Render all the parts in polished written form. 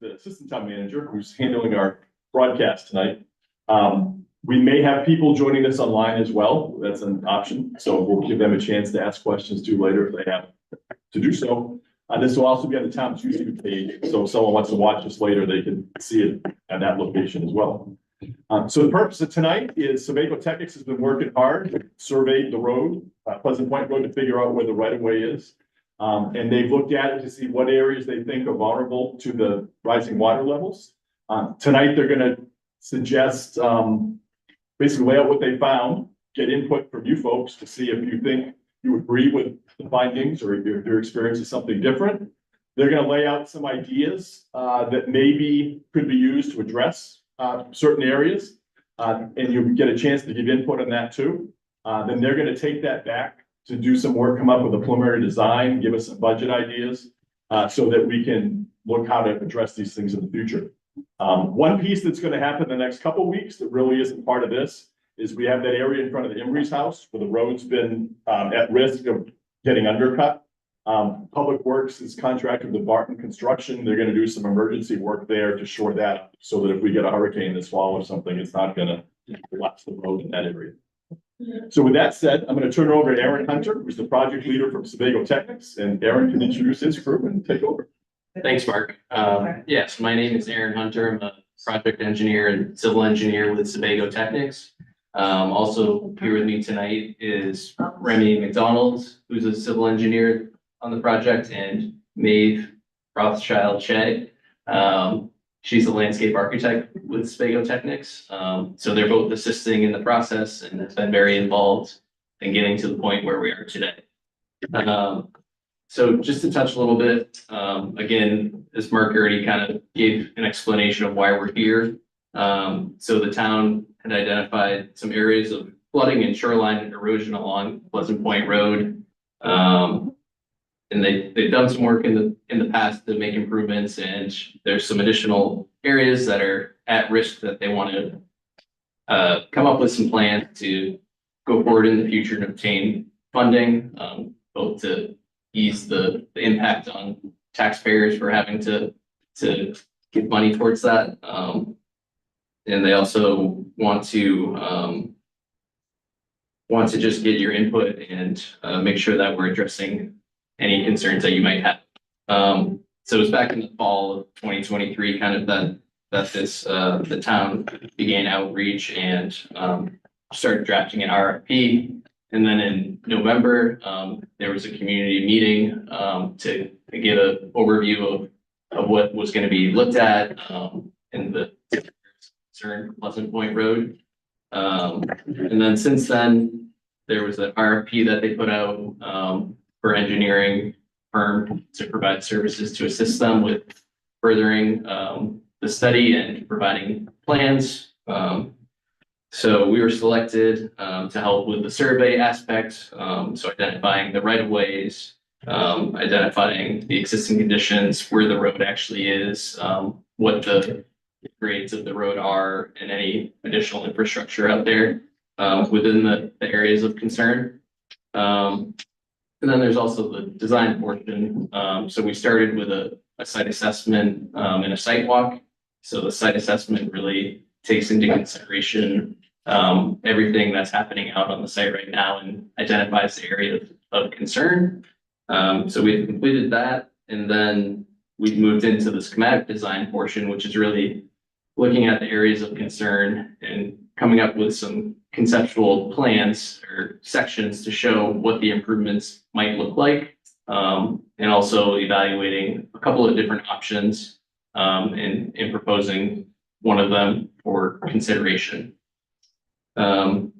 the assistant town manager, who's handling our broadcast tonight. We may have people joining us online as well. That's an option. So we'll give them a chance to ask questions too later if they have to do so. This will also be on the town's YouTube page. So if someone wants to watch this later, they can see it at that location as well. So the purpose of tonight is Sebago Technics has been working hard, surveyed the road, Pleasant Point Road, to figure out where the right of way is. And they've looked at it to see what areas they think are vulnerable to the rising water levels. Tonight, they're going to suggest basically lay out what they found, get input from you folks to see if you think you agree with the findings or if your experience is something different. They're going to lay out some ideas that maybe could be used to address certain areas, and you get a chance to give input on that too. Then they're going to take that back to do some work, come up with a preliminary design, give us some budget ideas, so that we can look how to address these things in the future. One piece that's going to happen the next couple of weeks that really isn't part of this is we have that area in front of the Embry's house where the road's been at risk of getting undercut. Public Works is contracted with Barton Construction. They're going to do some emergency work there to shore that up so that if we get a hurricane this fall or something, it's not going to collapse the road in that area. So with that said, I'm going to turn it over to Aaron Hunter, who's the project leader from Sebago Technics, and Aaron can introduce his crew and take over. Thanks, Mark. Yes, my name is Aaron Hunter. I'm a project engineer and civil engineer with Sebago Technics. Also here with me tonight is Remy McDonald, who's a civil engineer on the project, and Maeve Rothschild Shea. She's a landscape architect with Sebago Technics. So they're both assisting in the process and have been very involved in getting to the point where we are today. So just to touch a little bit, again, as Mark already kind of gave an explanation of why we're here. So the town had identified some areas of flooding and shoreline erosion along Pleasant Point Road. And they've done some work in the past to make improvements, and there's some additional areas that are at risk that they want to come up with some plans to go forward in the future and obtain funding, both to ease the impact on taxpayers for having to give money towards that. And they also want to just get your input and make sure that we're addressing any concerns that you might have. So it was back in the fall of 2023, kind of that the town began outreach and started drafting an RFP. And then in November, there was a community meeting to give an overview of what was going to be looked at in the concern Pleasant Point Road. And then since then, there was an RFP that they put out for engineering firm to provide services to assist them with furthering the study and providing plans. So we were selected to help with the survey aspects, so identifying the right-of-ways, identifying the existing conditions, where the road actually is, what the grades of the road are, and any additional infrastructure out there within the areas of concern. And then there's also the design portion. So we started with a site assessment and a site walk. So the site assessment really takes into consideration everything that's happening out on the site right now and identifies the area of concern. So we've completed that, and then we've moved into the schematic design portion, which is really looking at the areas of concern and coming up with some conceptual plans or sections to show what the improvements might look like, and also evaluating a couple of different options and proposing one of them for consideration. So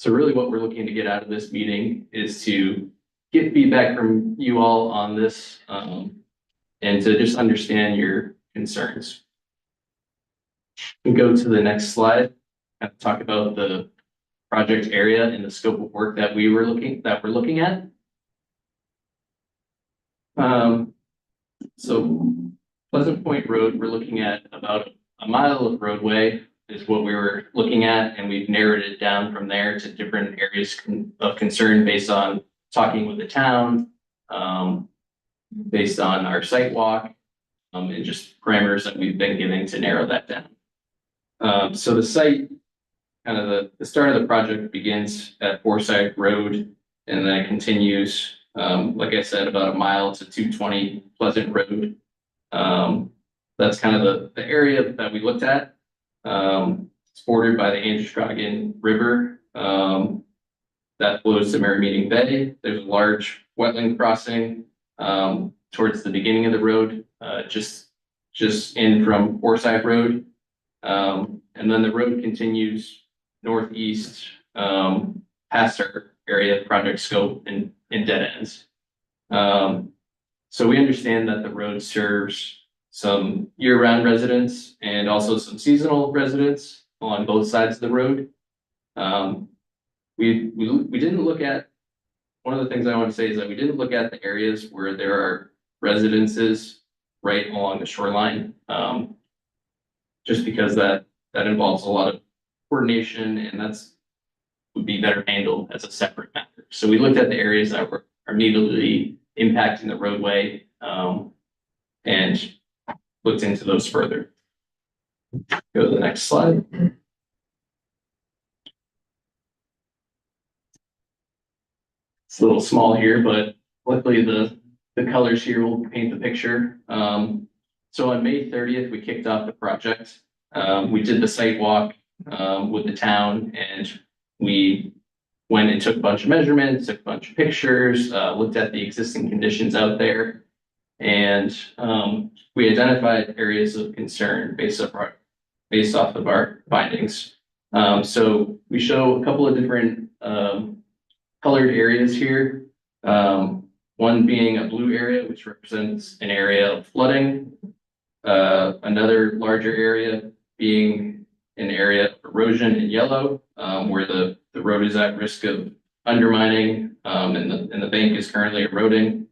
really what we're looking to get out of this meeting is to get feedback from you all on this and to just understand your concerns. We can go to the next slide and talk about the project area and the scope of work that we're looking at. So Pleasant Point Road, we're looking at about a mile of roadway is what we were looking at, and we've narrowed it down from there to different areas of concern based on talking with the town, based on our site walk, and just parameters that we've been giving to narrow that down. So the site, kind of the start of the project begins at Forsyth Road, and then it continues, like I said, about a mile to 220 Pleasant Road. That's kind of the area that we looked at. It's bordered by the Androscoggin River, that flows to Merry Meeting Bay. There's a large wetland crossing, towards the beginning of the road, just in from Forsyth Road. And then the road continues northeast, past our area of project scope and dead ends. So we understand that the road serves some year-round residents and also some seasonal residents along both sides of the road. We didn't look at, one of the things I want to say is that we didn't look at the areas where there are residences right along the shoreline. Just because that involves a lot of coordination, and would be better handled as a separate matter. So we looked at the areas that are immediately impacting the roadway, and looked into those further. Go to the next slide. It's a little small here, but luckily the colors here will paint the picture. So on May 30th, we kicked off the project. We did the site walk with the town, and we went and took a bunch of measurements, took a bunch of pictures, looked at the existing conditions out there, and we identified areas of concern based off of our findings. So we show a couple of different colored areas here. One being a blue area, which represents an area of flooding. Another larger area being an area of erosion in yellow, where the road is at risk of undermining, and the bank is currently eroding.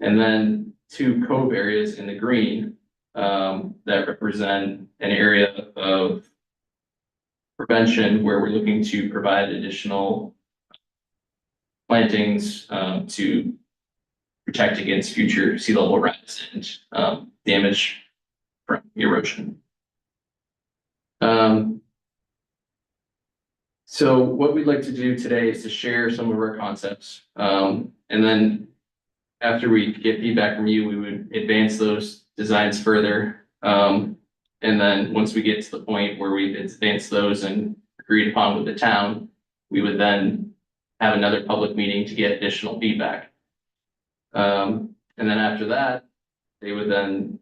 And then two cove areas in the green, that represent an area of prevention where we're looking to provide additional plantings, to protect against future sea level rise and damage from erosion. So what we'd like to do today is to share some of our concepts. And then after we get feedback from you, we would advance those designs further. And then once we get to the point where we've advanced those and agreed upon with the town, we would then have another public meeting to get additional feedback. And then after that, they would then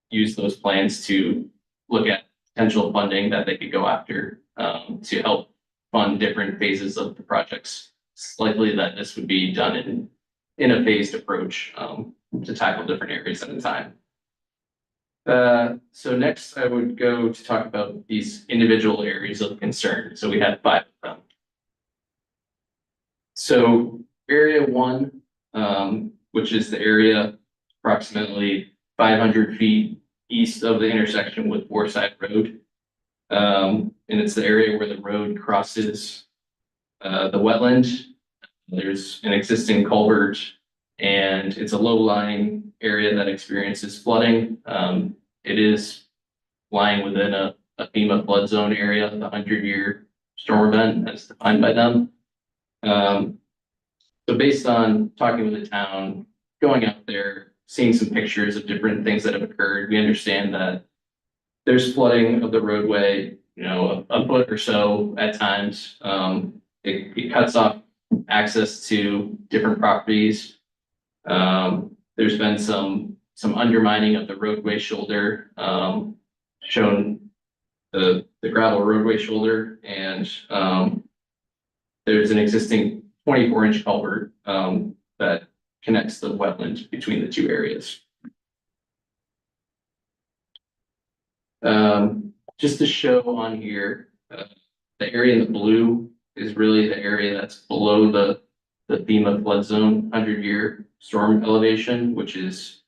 use those plans to look at potential funding that they could go after, to help fund different phases of the projects. It's likely that this would be done in a phased approach, to tackle different areas at a time. So next I would go to talk about these individual areas of concern. So we have 5 of them. So area 1, which is the area approximately 500 feet east of the intersection with Forsyth Road. And it's the area where the road crosses the wetland. There's an existing culvert, and it's a low-lying area that experiences flooding. It is lying within a FEMA flood zone area, the 100-year storm event as defined by them. So based on talking with the town, going out there, seeing some pictures of different things that have occurred, we understand that there's flooding of the roadway, a foot or so at times. It cuts off access to different properties. There's been some undermining of the roadway shoulder, shown the gravel roadway shoulder, and there's an existing 24-inch culvert that connects the wetland between the two areas. Just to show on here, the area in the blue is really the area that's below the FEMA flood zone 100-year storm elevation, which is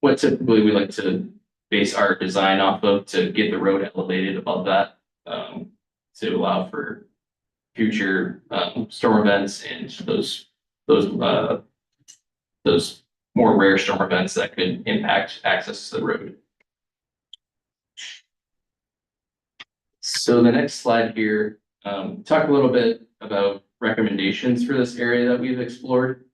what typically we like to base our design off of to get the road elevated above that, to allow for future storm events and those more rare storm events that could impact access to the road. So the next slide here, talk a little bit about recommendations for this area that we've explored.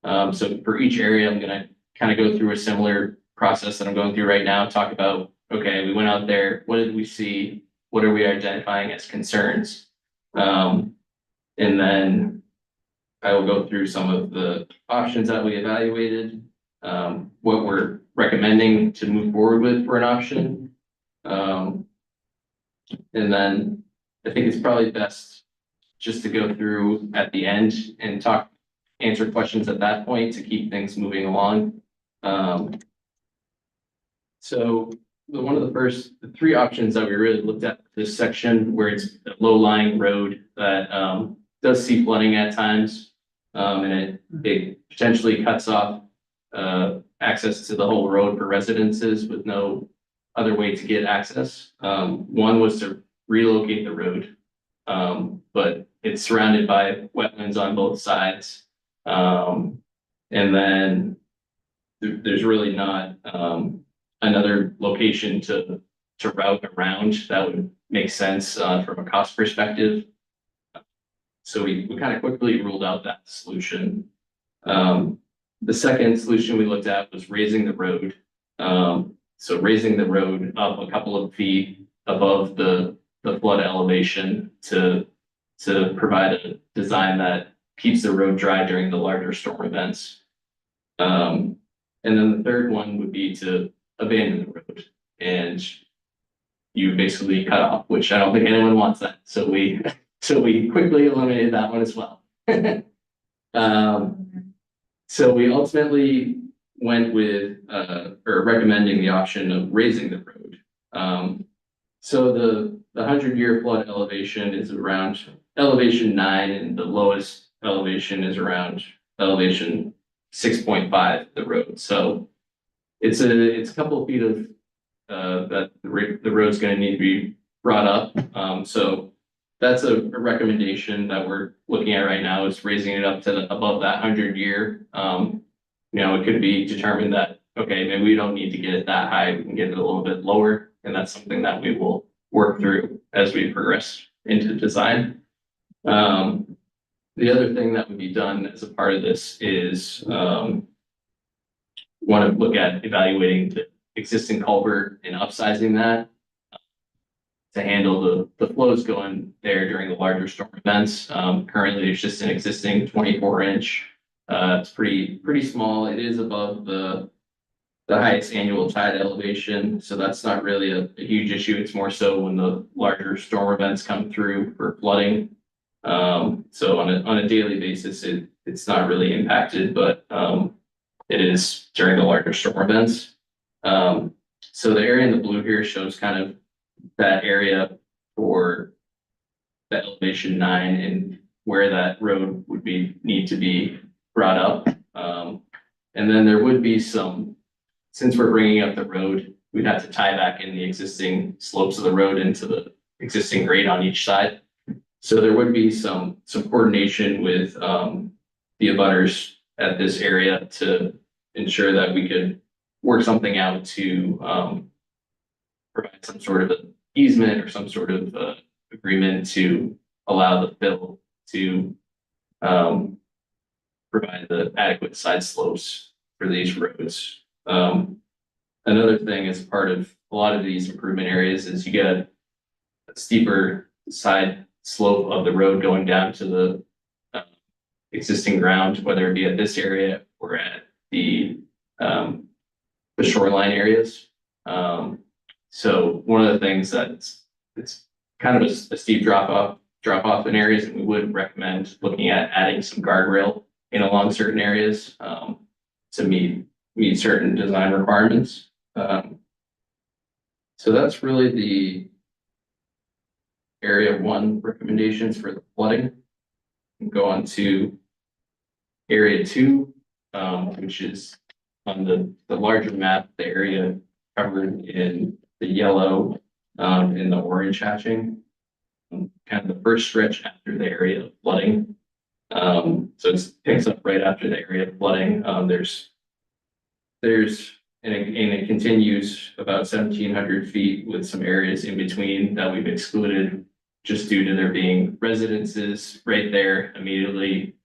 So for each area, I'm gonna kind of go through a similar process that I'm going through right now, talk about, okay, we went out there, what did we see? What are we identifying as concerns? And then I will go through some of the options that we evaluated, what we're recommending to move forward with for an option. And then I think it's probably best just to go through at the end and answer questions at that point to keep things moving along. So one of the three options that we really looked at this section where it's a low-lying road that does see flooding at times, and it potentially cuts off access to the whole road for residences with no other way to get access. One was to relocate the road, but it's surrounded by wetlands on both sides. And then there's really not another location to route around that would make sense from a cost perspective. So we kind of quickly ruled out that solution. The second solution we looked at was raising the road. So raising the road up a couple of feet above the flood elevation to provide a design that keeps the road dry during the larger storm events. And then the third one would be to abandon the road, and you basically cut off, which I don't think anyone wants that. So we quickly eliminated that one as well. So we ultimately went with or recommending the option of raising the road. So the 100-year flood elevation is around elevation 9, and the lowest elevation is around elevation 6.5 the road. So it's a couple of feet of that the road's going to need to be brought up. So that's a recommendation that we're looking at right now, is raising it up to above that 100-year. It could be determined that, okay, maybe we don't need to get it that high, we can get it a little bit lower, and that's something that we will work through as we progress into design. The other thing that would be done as a part of this is want to look at evaluating the existing culvert and upsizing that to handle the flows going there during the larger storm events. Currently, it's just an existing 24-inch. It's pretty small. It is above the highest annual tide elevation, so that's not really a huge issue. It's more so when the larger storm events come through for flooding. So on a daily basis, it's not really impacted, but it is during the larger storm events. So the area in the blue here shows kind of that area for the elevation 9 and where that road would need to be brought up. And then there would be since we're bringing up the road, we'd have to tie back in the existing slopes of the road into the existing grade on each side. So there would be some coordination with the abutters at this area to ensure that we could work something out to provide some sort of an easement or some sort of agreement to allow the fill to provide the adequate side slopes for these roads. Another thing as part of a lot of these improvement areas is you get a steeper side slope of the road going down to the existing ground, whether it be at this area or at the shoreline areas. So one of the things that it's kind of a steep drop off in areas, and we would recommend looking at adding some guardrail in along certain areas to meet certain design requirements. So that's really the area 1 recommendations for the flooding. And go on to area 2, which is on the larger map, the area covered in the yellow and the orange hatching, kind of the first stretch after the area of flooding. So it picks up right after the area of flooding. There's it continues about 1,700 feet with some areas in between that we've excluded just due to there being residences right there immediately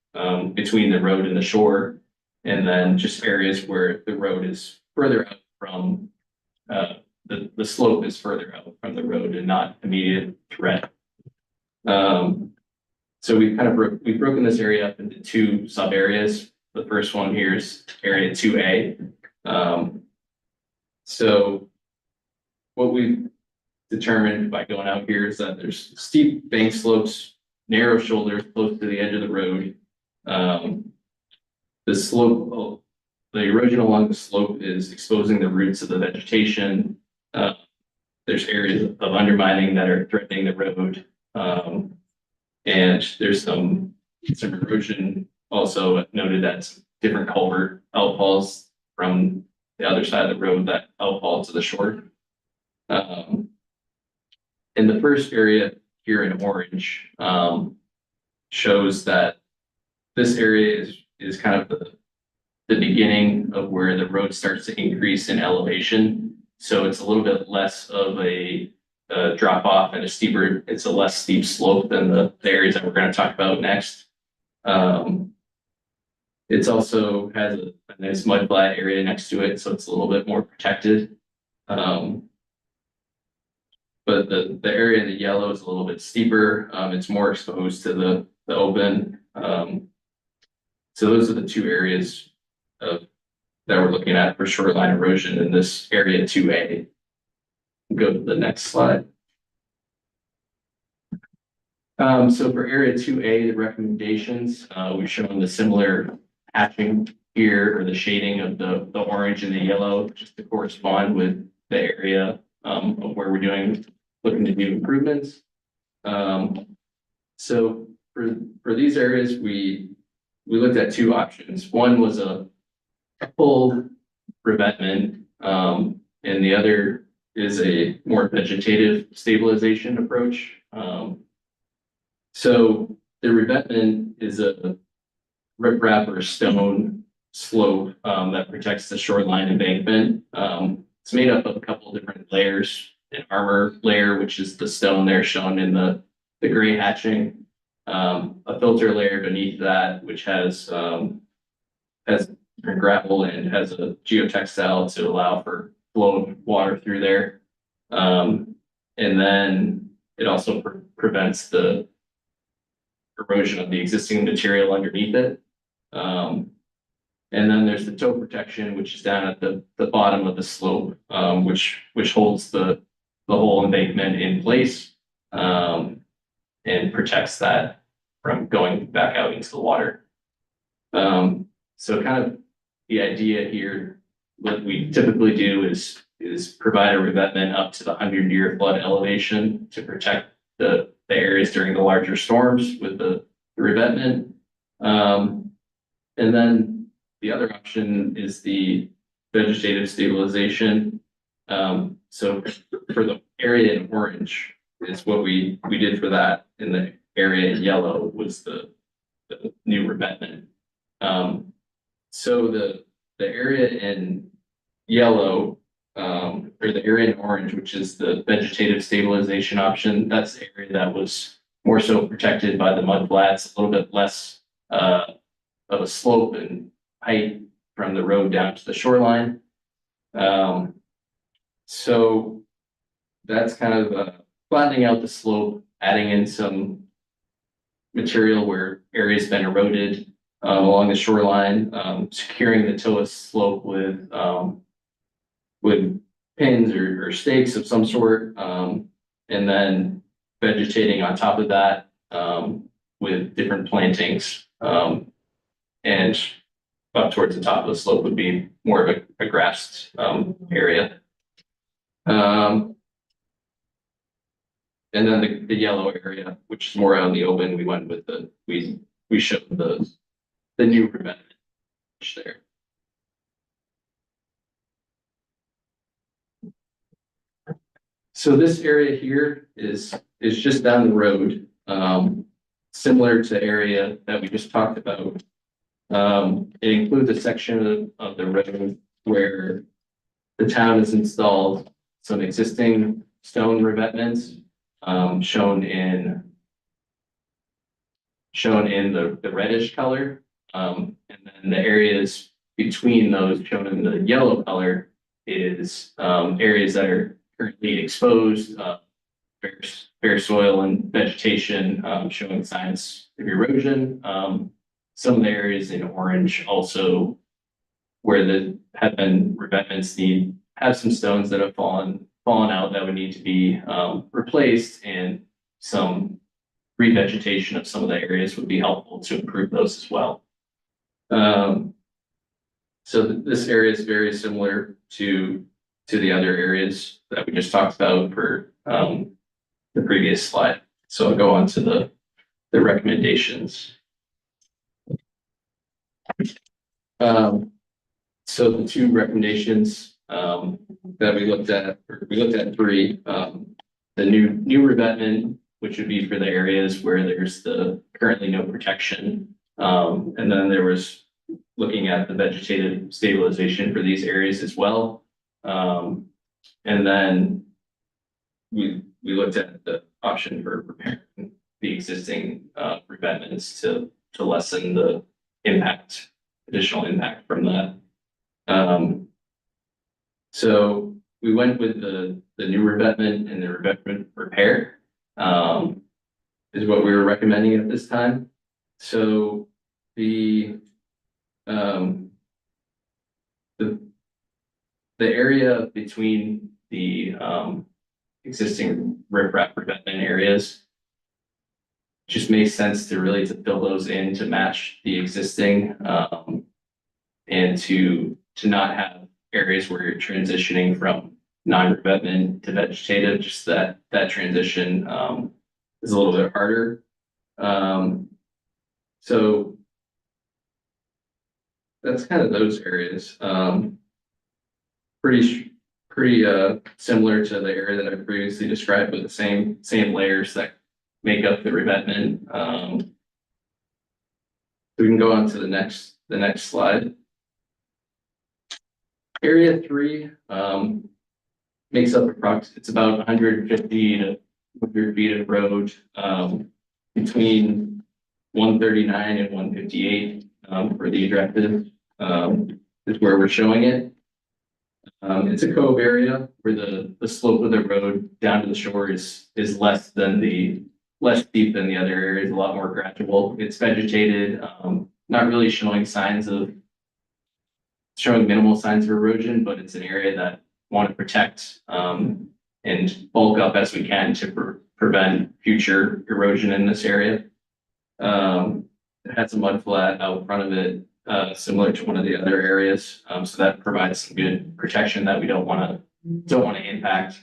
between the road and the shore. And then just areas where the road is further out from the slope is further out from the road and not immediate threat. So we've broken this area up into two sub areas. The first one here is area 2A. So what we've determined by going out here is that there's steep bank slopes, narrow shoulders close to the edge of the road. The slope, the erosion along the slope is exposing the roots of the vegetation. There's areas of undermining that are threatening the road. And there's some erosion also noted at different culvert outfalls from the other side of the road that outfall to the shore. In the first area here in orange, shows that this area is kind of the beginning of where the road starts to increase in elevation. So it's a little bit less of a drop off and it's a less steep slope than the areas that we're going to talk about next. It's also has a nice mud flat area next to it, so it's a little bit more protected. But the area in the yellow is a little bit steeper. It's more exposed to the open. So those are the two areas that we're looking at for shoreline erosion in this area 2A. Go to the next slide. So for area 2A, the recommendations, we've shown the similar hatching here, or the shading of the orange and the yellow, just to correspond with the area of where we're looking to do improvements. So for these areas, we looked at two options. One was a full revetment, and the other is a more vegetative stabilization approach. So the revetment is a riprap or stone slope that protects the shoreline embankment. It's made up of a couple of different layers. An armor layer, which is the stone there shown in the gray hatching. A filter layer beneath that, which has gravel and has a geotextile to allow for flow of water through there. And then it also prevents the erosion of the existing material underneath it. And then there's the toe protection, which is down at the bottom of the slope, which holds the whole embankment in place and protects that from going back out into the water. So kind of the idea here, what we typically do is provide a revetment up to the 100-year flood elevation to protect the areas during the larger storms with the revetment. And then the other option is the vegetative stabilization. So for the area in orange is what we did for that, and the area in yellow was the new revetment. So the area in yellow, or the area in orange, which is the vegetative stabilization option, that's the area that was more so protected by the mud flats, a little bit less of a slope and height from the road down to the shoreline. So that's kind of flattening out the slope, adding in some material where areas been eroded along the shoreline, securing the toe slope with pins or stakes of some sort, and then vegetating on top of that with different plantings, and up towards the top of the slope would be more of a grassed area. And then the yellow area, which is more out in the open, we went with we showed the new revetment there. So this area here is just down the road, similar to area that we just talked about. It includes a section of the road where the town has installed some existing stone revetments, shown in the reddish color. And then the areas between those shown in the yellow color is areas that are currently exposed, bare soil and vegetation, showing signs of erosion. Some of the areas in orange also where the have been revetments have some stones that have fallen out that would need to be replaced, and some revegetation of some of the areas would be helpful to improve those as well. So this area is very similar to the other areas that we just talked about for the previous slide. So I'll go on to the recommendations. So the two recommendations that we looked at three. The new revetment, which would be for the areas where there's currently no protection. And then there was looking at the vegetative stabilization for these areas as well. And then we looked at the option for repairing the existing revetments to lessen the additional impact from that. So we went with the new revetment and the revetment repair is what we were recommending at this time. So the area between the existing riprap revetment areas just makes sense to fill those in to match the existing and to not have areas where you're transitioning from non-revetment to vegetative. Just that transition is a little bit harder. So that's kind of those areas. Pretty similar to the area that I previously described, with the same layers that make up the revetment. We can go on to the next slide. Area 3 makes up it's about 150 to 100 feet of road between 139 and 158 for the objective is where we're showing it. It's a cove area where the slope of the road down to the shore is less steep than the other areas, a lot more gradual. It's vegetated, not really showing minimal signs of erosion, but it's an area that want to protect and bulk up as we can to prevent future erosion in this area. It has a mud flat out front of it, similar to one of the other areas, so that provides some good protection that we don't want to impact.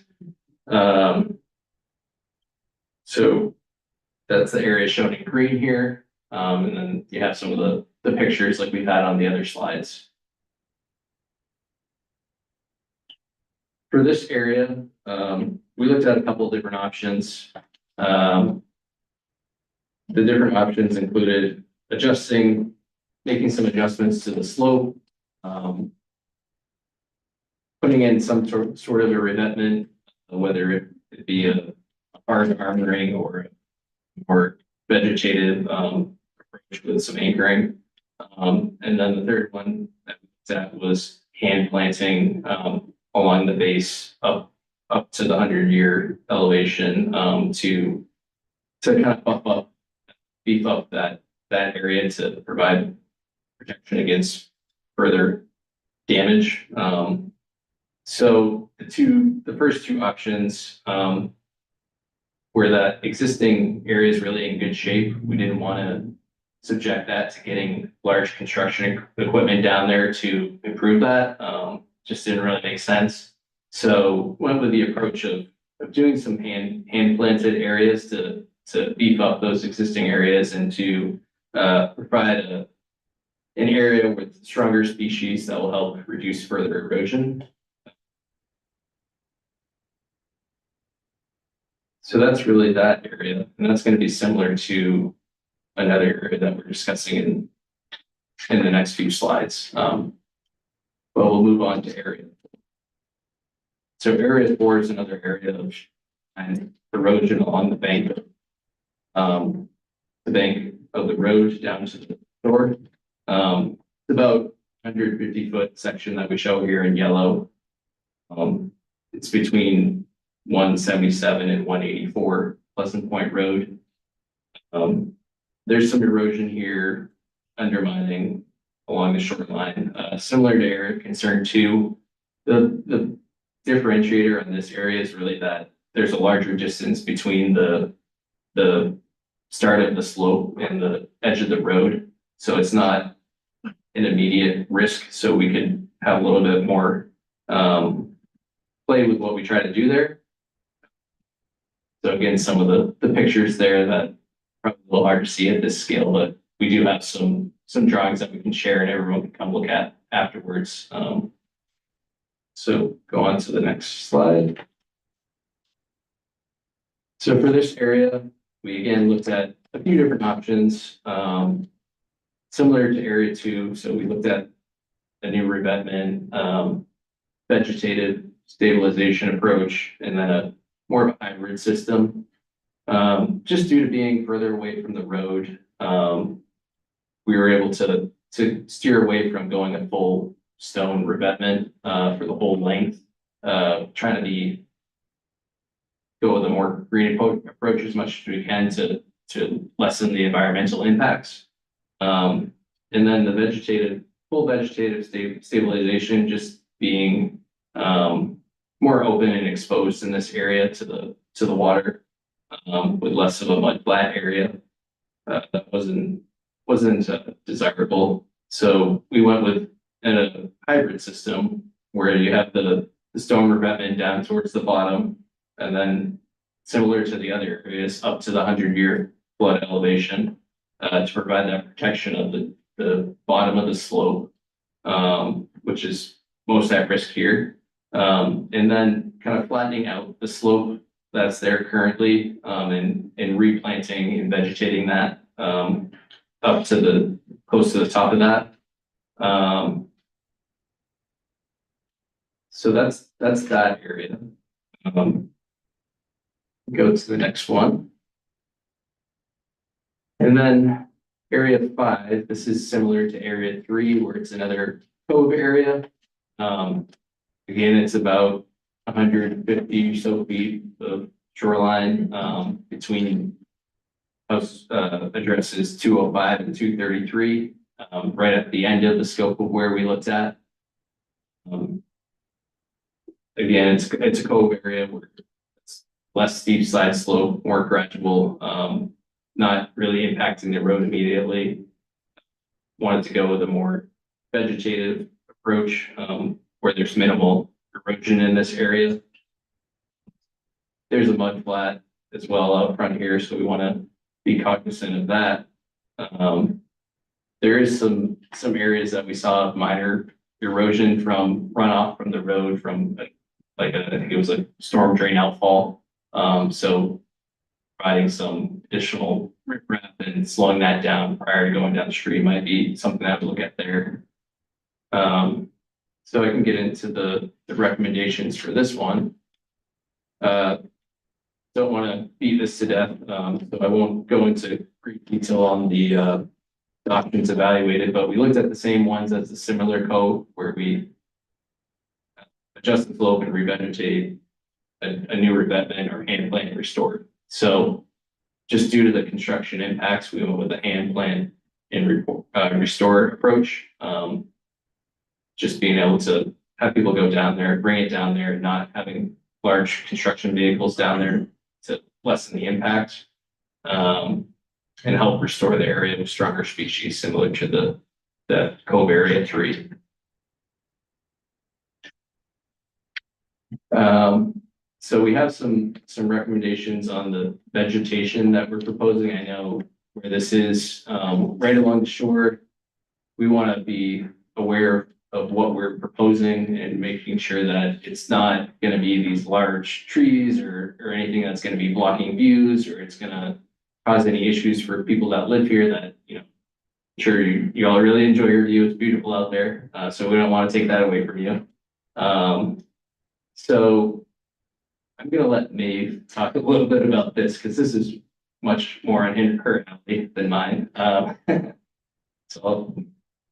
So that's the area shown in green here, and then you have some of the pictures like we've had on the other slides. For this area, we looked at a couple of different options. The different options included making some adjustments to the slope, putting in some sort of a revetment, whether it be a hard armoring or vegetative approach with some anchoring. And then the third one that was hand planting along the base up to the 100-year elevation to kind of beef up that area to provide protection against further damage. So the first two options where that existing area is really in good shape, we didn't want to subject that to getting large construction equipment down there to improve that. Just didn't really make sense. So went with the approach of doing some hand planted areas to beef up those existing areas and to provide an area with stronger species that will help reduce further erosion. So that's really that area, and that's going to be similar to another area that we're discussing in the next few slides. But But we'll move on to area. So area 4 is another area of and erosion along the bank of the road down to the shore. It's about 150-foot section that we show here in yellow. It's between 177 and 184 Pleasant Point Road. There's some erosion here undermining along the shoreline, similar to area concern 2. The differentiator in this area is really that there's a larger distance between the start of the slope and the edge of the road. So it's not an immediate risk. So we can have a little bit more play with what we try to do there. So again, some of the pictures there that probably a little hard to see at this scale, but we do have some drawings that we can share and everyone can come look at afterwards. So go on to the next slide. So for this area, we again looked at a few different options, similar to area 2. So we looked at a new revetment, vegetative stabilization approach, and then a more of a hybrid system. Just due to being further away from the road, we were able to steer away from going a full stone revetment for the whole length, trying to go with a more green approach as much as we can to lessen the environmental impacts. And then the full vegetative stabilization just being more open and exposed in this area to the water, with less of a mud flat area. That wasn't desirable. So we went with a hybrid system where you have the stone revetment down towards the bottom, and then similar to the other areas up to the 100-year flood elevation, to provide that protection of the bottom of the slope, which is most at risk here. And then kind of flattening out the slope that's there currently, and replanting and vegetating that up to close to the top of that. So that's that area. Go to the next one. And then area 5, this is similar to area 3, where it's another cove area. Again, it's about 150 or so feet of shoreline between house addresses 205 and 233, right at the end of the scope of where we looked at. Again, it's a cove area where it's less steep side slope, more gradual, not really impacting the road immediately. Wanted to go with a more vegetative approach, where there's minimal erosion in this area. There's a mud flat as well out front here, so we want to be cognizant of that. There is some areas that we saw minor erosion from runoff from the road from I think it was a storm drain outfall. So providing some additional riprap and slowing that down prior to going down the street might be something I would look at there. So I can get into the recommendations for this one. Don't want to beat this to death, so I won't go into great detail on the options evaluated, but we looked at the same ones as the similar code where we adjust the slope and revegetate a new revetment or hand plant restored. So just due to the construction impacts, we went with a hand plant and restore approach. Just being able to have people go down there, bring it down there, not having large construction vehicles down there to lessen the impact, and help restore the area with stronger species similar to the Cove Area 3. So we have some recommendations on the vegetation that we're proposing. I know where this is, right along the shore. We want to be aware of what we're proposing and making sure that it's not going to be these large trees or anything that's going to be blocking views, or it's going to cause any issues for people that live here that, sure you all really enjoy your view. It's beautiful out there. So we don't want to take that away from you. So I'm gonna let Maeve talk a little bit about this because this is much more on her alley than mine. So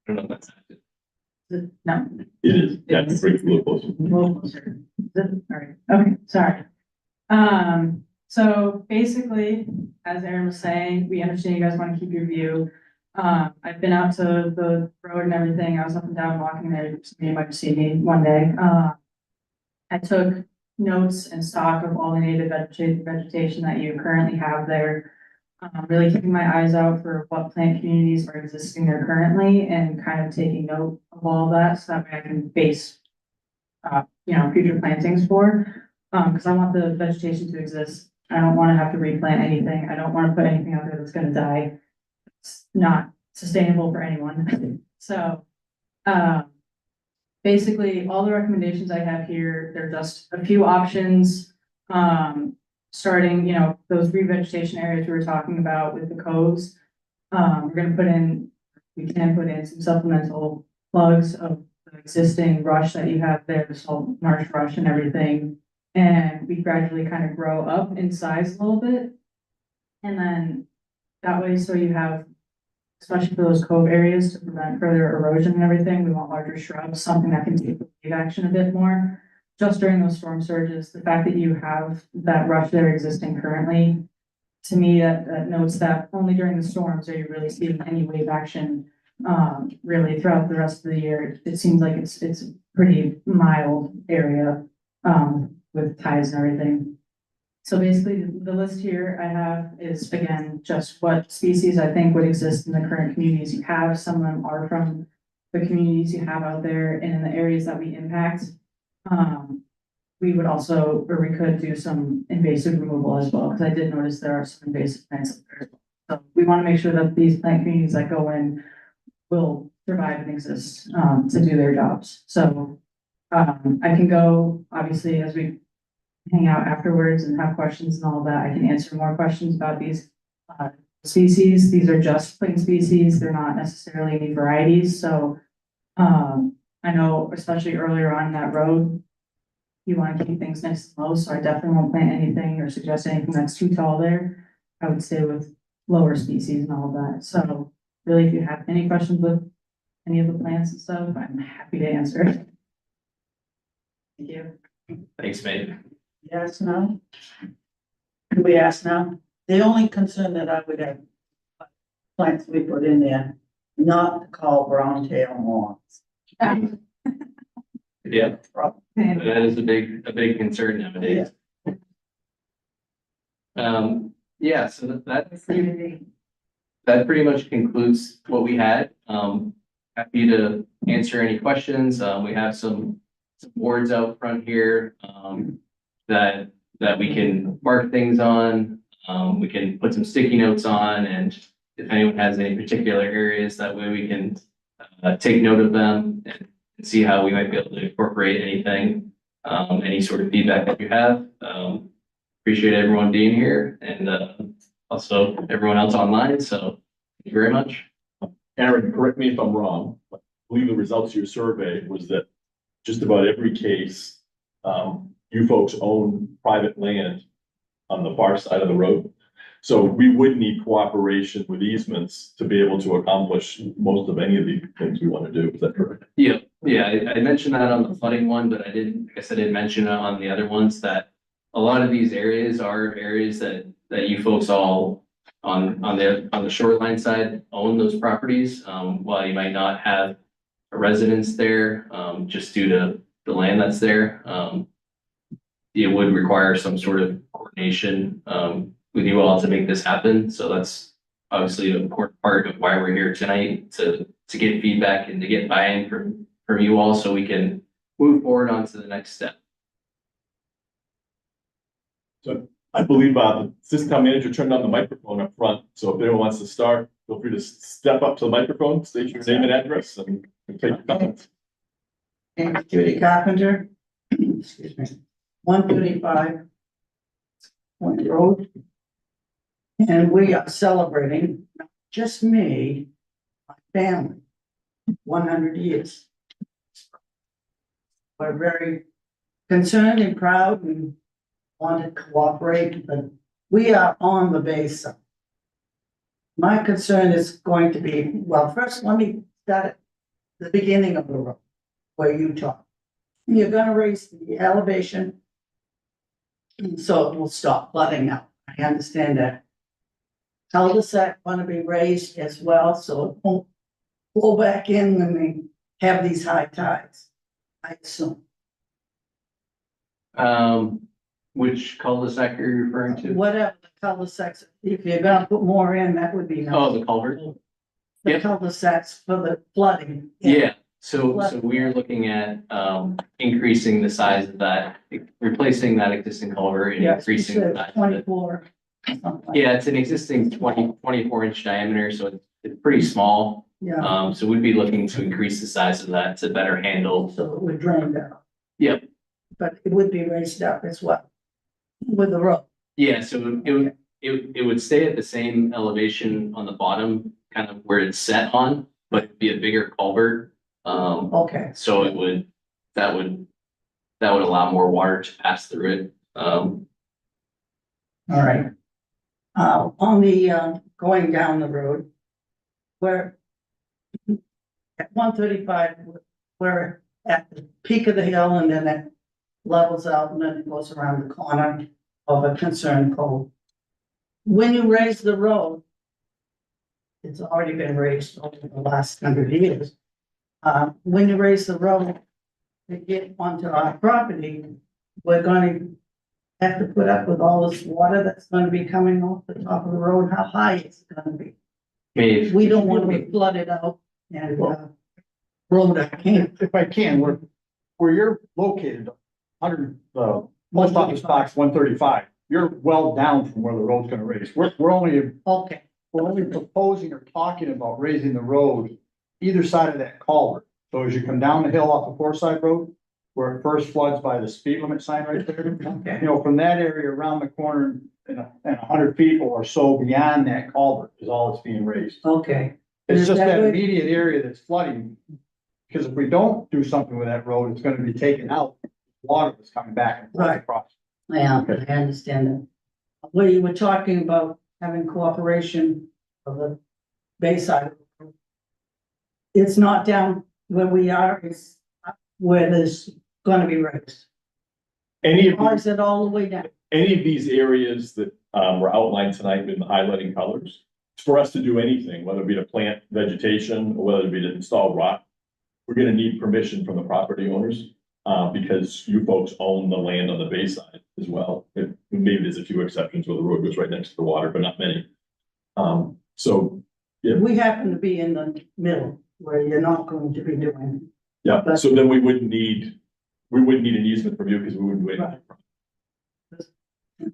I don't know if that's. No. It is, yeah, bring it a little closer. A little closer. All right, okay, sorry. So basically, as Aaron was saying, we understand you guys want to keep your view. I've been out to the road and everything. I was up and down walking there. You might see me one day. I took notes and stock of all the native vegetation that you currently have there. Really keeping my eyes out for what plant communities are existing there currently and kind of taking note of all that so that way I can base, future plantings for. Because I want the vegetation to exist. I don't want to have to replant anything. I don't want to put anything out there that's going to die. It's not sustainable for anyone. So, basically, all the recommendations I have here, they're just a few options. Starting, those revegetation areas we were talking about with the coves. We can put in some supplemental plugs of the existing brush that you have there, the salt marsh brush and everything. And we gradually kind of grow up in size a little bit. And then that way, so you have, especially for those cove areas to prevent further erosion and everything, we want larger shrubs, something that can take the wave action a bit more. Just during those storm surges, the fact that you have that rush there existing currently, to me, that notes that only during the storms are you really seeing any wave action. Really throughout the rest of the year, it seems like it's a pretty mild area, with tides and everything. So basically, the list here I have is, again, just what species I think would exist in the current communities you have. Some of them are from the communities you have out there and in the areas that we impact. We would also, or we could do some invasive removal as well, because I did notice there are some invasive plants up there. So we want to make sure that these plant communities that go in will survive and exist, to do their jobs. So, I can go, obviously, as we hang out afterwards and have questions and all that, I can answer more questions about these, species. These are just plain species. They're not necessarily any varieties. So, I know, especially earlier on that road, you want to keep things nice and low, so I definitely won't plant anything or suggest anything that's too tall there. I would stay with lower species and all of that. So really, if you have any questions with any of the plants and stuff, I'm happy to answer. Thank you. Thanks, Maeve. Yes, no? Can we ask now? The only concern that I would have, plants we put in there, not to call brown tail moths. Yeah, that is a big concern nowadays. Yeah, so that pretty much concludes what we had. Happy to answer any questions. We have some boards out front here, that we can mark things on. We can put some sticky notes on, and if anyone has any particular areas, that way we can take note of them and see how we might be able to incorporate anything, any sort of feedback that you have. Appreciate everyone being here and also everyone else online. So thank you very much. Aaron, correct me if I'm wrong, but I believe the results of your survey was that just about every case, you folks own private land on the far side of the road. So we would need cooperation with easements to be able to accomplish most of any of the things we want to do. Is that correct? Yeah, I mentioned that on the flooding one, but I guess I didn't mention it on the other ones, that a lot of these areas are areas that you folks all on the shoreline side own those properties. While you might not have a residence there, just due to the land that's there, it would require some sort of coordination, with you all to make this happen. So that's obviously an important part of why we're here tonight, to get feedback and to get buy-in from you all so we can move forward on to the next step. So I believe the assistant town manager turned on the microphone up front. So if anyone wants to start, feel free to step up to the microphone, state your name and address, and take your comments. And Judy Carpenter, excuse me, 135 Point Road. And we are celebrating, not just me, my family, 100 years. We're very concerned and proud and want to cooperate, but we are on the base. My concern is going to be, well, first, let me start at the beginning of the road, where you talk. You're gonna raise the elevation, so it will stop flooding out. I understand that. Cul-de-sac want to be raised as well, so it won't flow back in when we have these high tides, I assume. Which cul-de-sac are you referring to? Whatever the cul-de-sacs, if you're gonna put more in, that would be Oh, nice. the culvert? The yep. cul-de-sacs for the flooding. Yeah, so we're looking at, increasing the size of that, replacing that existing culvert and Yeah, increasing the size of it. 24. something like Yeah, it's an existing 24 inch diameter, so it's pretty small. that. Yeah, So we'd be looking to increase the size of that to better handle. so it would drain down. Yep. But it would be raised up as well with the road. Yeah, so it would stay at the same elevation on the bottom, kind of where it's set on, but it'd be a bigger culvert. Okay, So that would allow more water to pass through it. all right. On the, going down the road, where at 135, we're at the peak of the hill and then it levels out and then it goes around the corner of a concerned cove. When you raise the road, it's already been raised over the last 100 years. When you raise the road to get onto our property, we're going to have to put up with all this water that's going to be coming off the top of the road. How high is it going to be? Maybe We don't want to be flooded out and, road, I can't. If I can, where you're located, most office box 135, you're well down from where the road's gonna raise. We're only Okay, proposing or talking about raising the road either side of that culvert. So as you come down the hill off of Forsyth Road, where it first floods by the speed limit sign right there, okay, you know, from that area around the corner and 100 feet or so beyond that culvert is all that's being raised. okay. It's Is just that that good? immediate area that's flooding. Because if we don't do something with that road, it's gonna be taken out, water that's coming back and forth Right. across. Yeah, I understand that. Well, you were talking about having cooperation of the Bayside. It's not down where we are, it's up where there's gonna be raised. Any of Or these, is it all the way down? any of these areas that, were outlined tonight in the highlighting colors, for us to do anything, whether it be to plant vegetation or whether it be to install rock, we're gonna need permission from the property owners, because you folks own the land on the bayside as well. Maybe there's a few exceptions where the road goes right next to the water, but not many. So, yeah, We happen to be in the middle where you're not going to be doing. yeah, so then we wouldn't need an easement from you because we wouldn't wait. Right.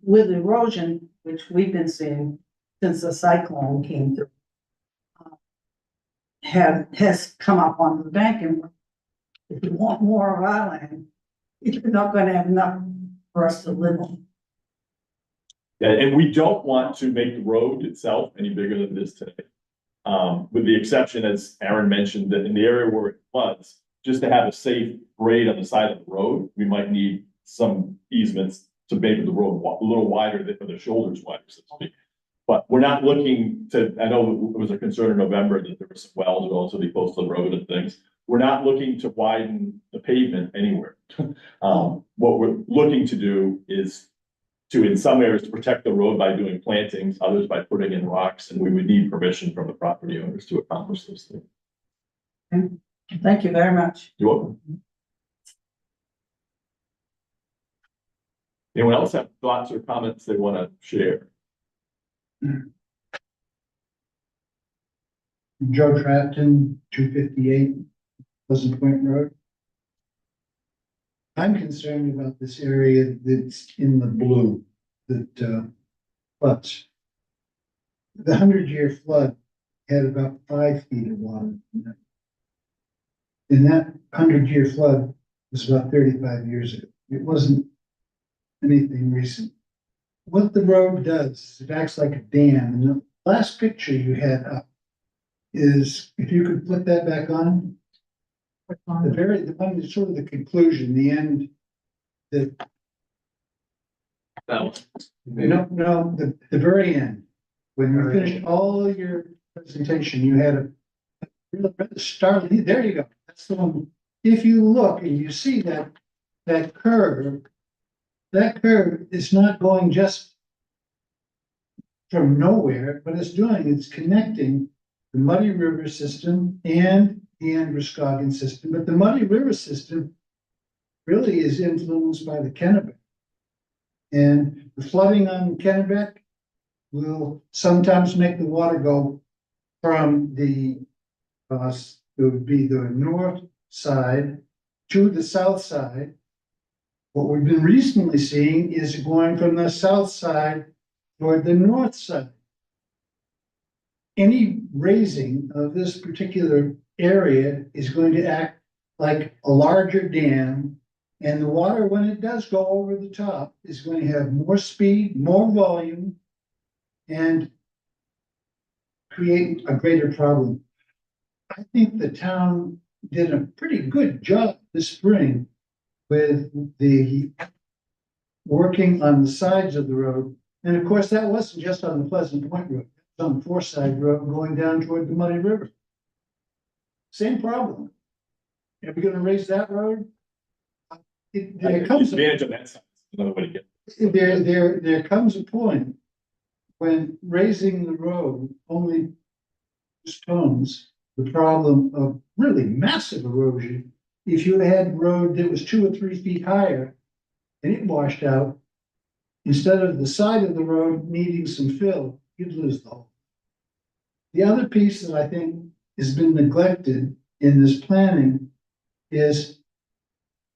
With erosion, which we've been seeing since the cyclone came through. Has come up on the bank, and if you want more of our land, you're not gonna have enough for us to live on. Yeah, and we don't want to make the road itself any bigger than it is today. With the exception, as Aaron mentioned, that in the area where it floods, just to have a safe grade on the side of the road, we might need some easements to make the road a little wider, for the shoulders wider, so to speak. But we're not looking to, I know it was a concern in November that there were some wells relatively close to the road and things. We're not looking to widen the pavement anywhere. What we're looking to do is to, in some areas, to protect the road by doing plantings, others by putting in rocks, and we would need permission from the property owners to accomplish those things. Thank you very much. You're welcome. Anyone else have thoughts or comments they want to share? Joe Trafton, 258 Pleasant Point Road. I'm concerned about this area that's in the blue that floods. The 100-year flood had about 5 feet of water in it. And that 100-year flood was about 35 years ago. It wasn't anything recent. What the road does is it acts like a dam. And the last picture you had up is, if you could put that back on, the one is sort of the conclusion, the end, that, That one. no, the very end. When you finished all your presentation, you had a start, there you go, that's the one. If you look and you see that curve is not going just from nowhere, but it's connecting the Muddy River system and the Androscoggin system, but the Muddy River system really is influenced by the Kennebec. And the flooding on Kennebec will sometimes make the water go from the, it would be the north side to the south side. What we've been recently seeing is going from the south side toward the north side. Any raising of this particular area is going to act like a larger dam, and the water, when it does go over the top, is going to have more speed, more volume, and create a greater problem. I think the town did a pretty good job this spring with the working on the sides of the road. And of course, that wasn't just on the Pleasant Point Road, it was on Forsyth Road going down toward the Muddy River. Same problem. Are we gonna raise that road? There comes, Advantage of that side, another way to get. there comes a point when raising the road only postpones the problem of really massive erosion. If you had road that was 2 or 3 feet higher and it washed out, instead of the side of the road needing some fill, you'd lose the whole. The other piece that I think has been neglected in this planning is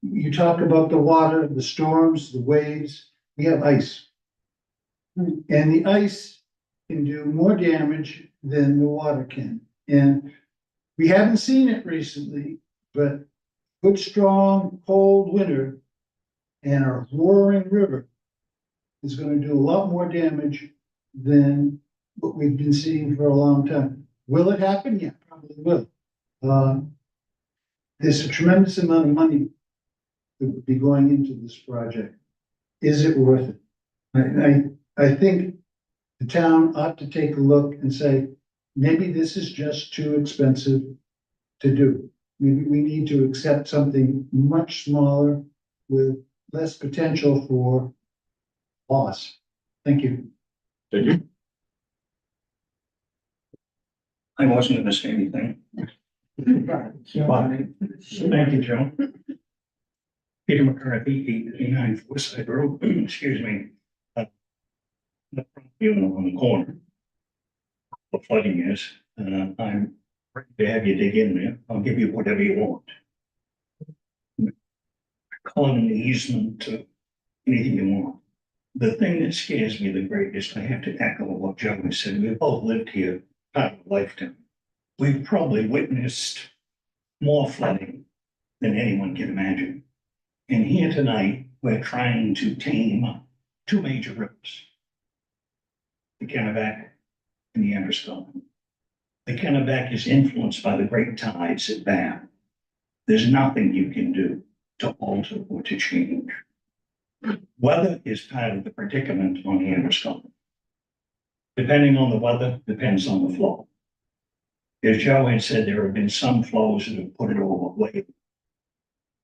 you talk about the water, the storms, the waves, we have ice. And the ice can do more damage than the water can. And we haven't seen it recently, but good, strong, cold winter and a roaring river is going to do a lot more damage than what we've been seeing for a long time. Will it happen? Yeah, probably will. There's a tremendous amount of money that would be going into this project. Is it worth it? I think the town ought to take a look and say, maybe this is just too expensive to do. Maybe we need to accept something much smaller with less potential for loss. Thank you. Thank you. I wasn't gonna say anything. But, thank you, Joe. Peter McCarthy, 889 Forsyth Road, excuse me. The property on the corner. The flooding is, I'm ready to have you dig in there. I'll give you whatever you want. Call it an easement to anything you want. The thing that scares me the greatest, I have to echo what Joe has said. We've both lived here part of a lifetime. We've probably witnessed more flooding than anyone can imagine. And here tonight, we're trying to tame 2 major rivers. The Kennebec and the Androscoggin. The Kennebec is influenced by the great tides at Bath. There's nothing you can do to alter or to change. Weather is part of the predicament on the Androscoggin. Depending on the weather, depends on the flow. As Joe had said, there have been some flows that have put it over way.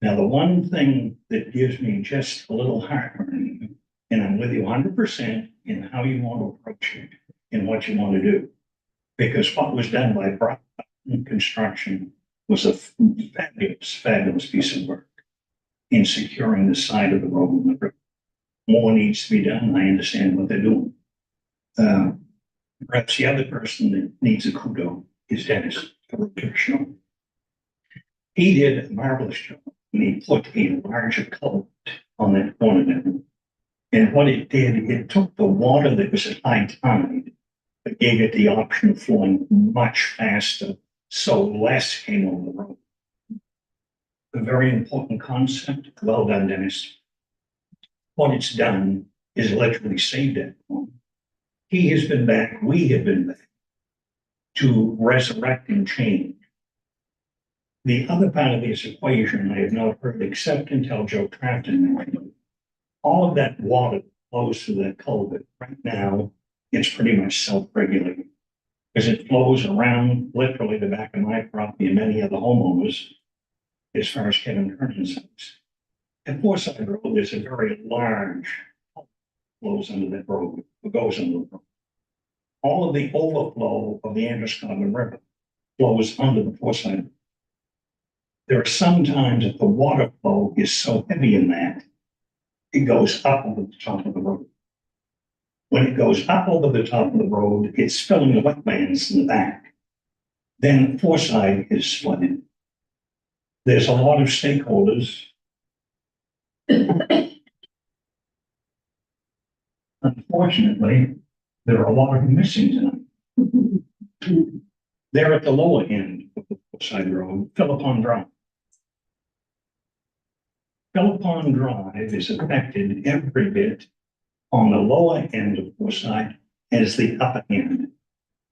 Now, the one thing that gives me just a little heartburn, and I'm with you 100% in how you want to approach it and what you want to do. Because what was done by Brown Construction was a fabulous, fabulous piece of work in securing the side of the road and the river. More needs to be done. I understand what they're doing. Perhaps the other person that needs a kudo is Dennis Tosham. He did a marvelous job, and he put a larger culvert on that corner there. And what it did, it took the water that was at high tide, but gave it the option of flowing much faster, so less came over the road. A very important concept. Well done, Dennis. What it's done is literally saved it. He has been back, we have been back. to resurrect and change. The other part of this equation I have not heard except until Joe Trafton mentioned. All of that water flows through that culvert. Right now, it's pretty much self-regulating. Because it flows around literally the back of my property and many other homeowners as far as Kevin Kernan's house. At Forsyth Road, there's a very large flows under that road, it goes under the road. All of the overflow of the Androscoggin River flows under the Forsyth. There are some times that the water flow is so heavy in that it goes up over the top of the road. When it goes up over the top of the road, it's filling the wetlands in the back. Then Forsyth is flooded. There's a lot of stakeholders. Unfortunately, there are a lot of them missing tonight. They're at the lower end of the Forsyth Road, Philippon Drive. Philippon Drive is affected every bit on the lower end of Forsyth as the upper end.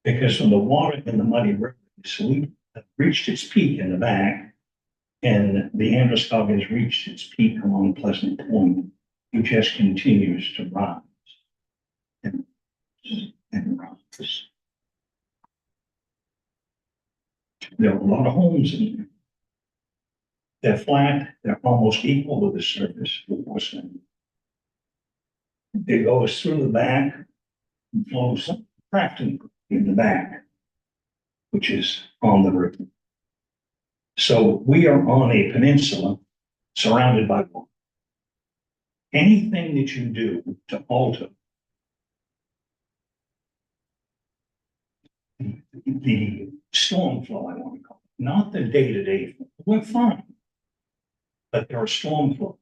Because when the water in the muddy river is reached its peak in the back, and the Androscoggin has reached its peak along Pleasant Point, it just continues to rise and rise. There are a lot of homes in there. They're flat, they're almost equal to the surface of Forsyth. It goes through the back and flows Crafton in the back, which is on the river. So we are on a peninsula surrounded by water. Anything that you do to alter the storm flow, I want to call it, not the day-to-day flow, we're fine. But there are storm flows.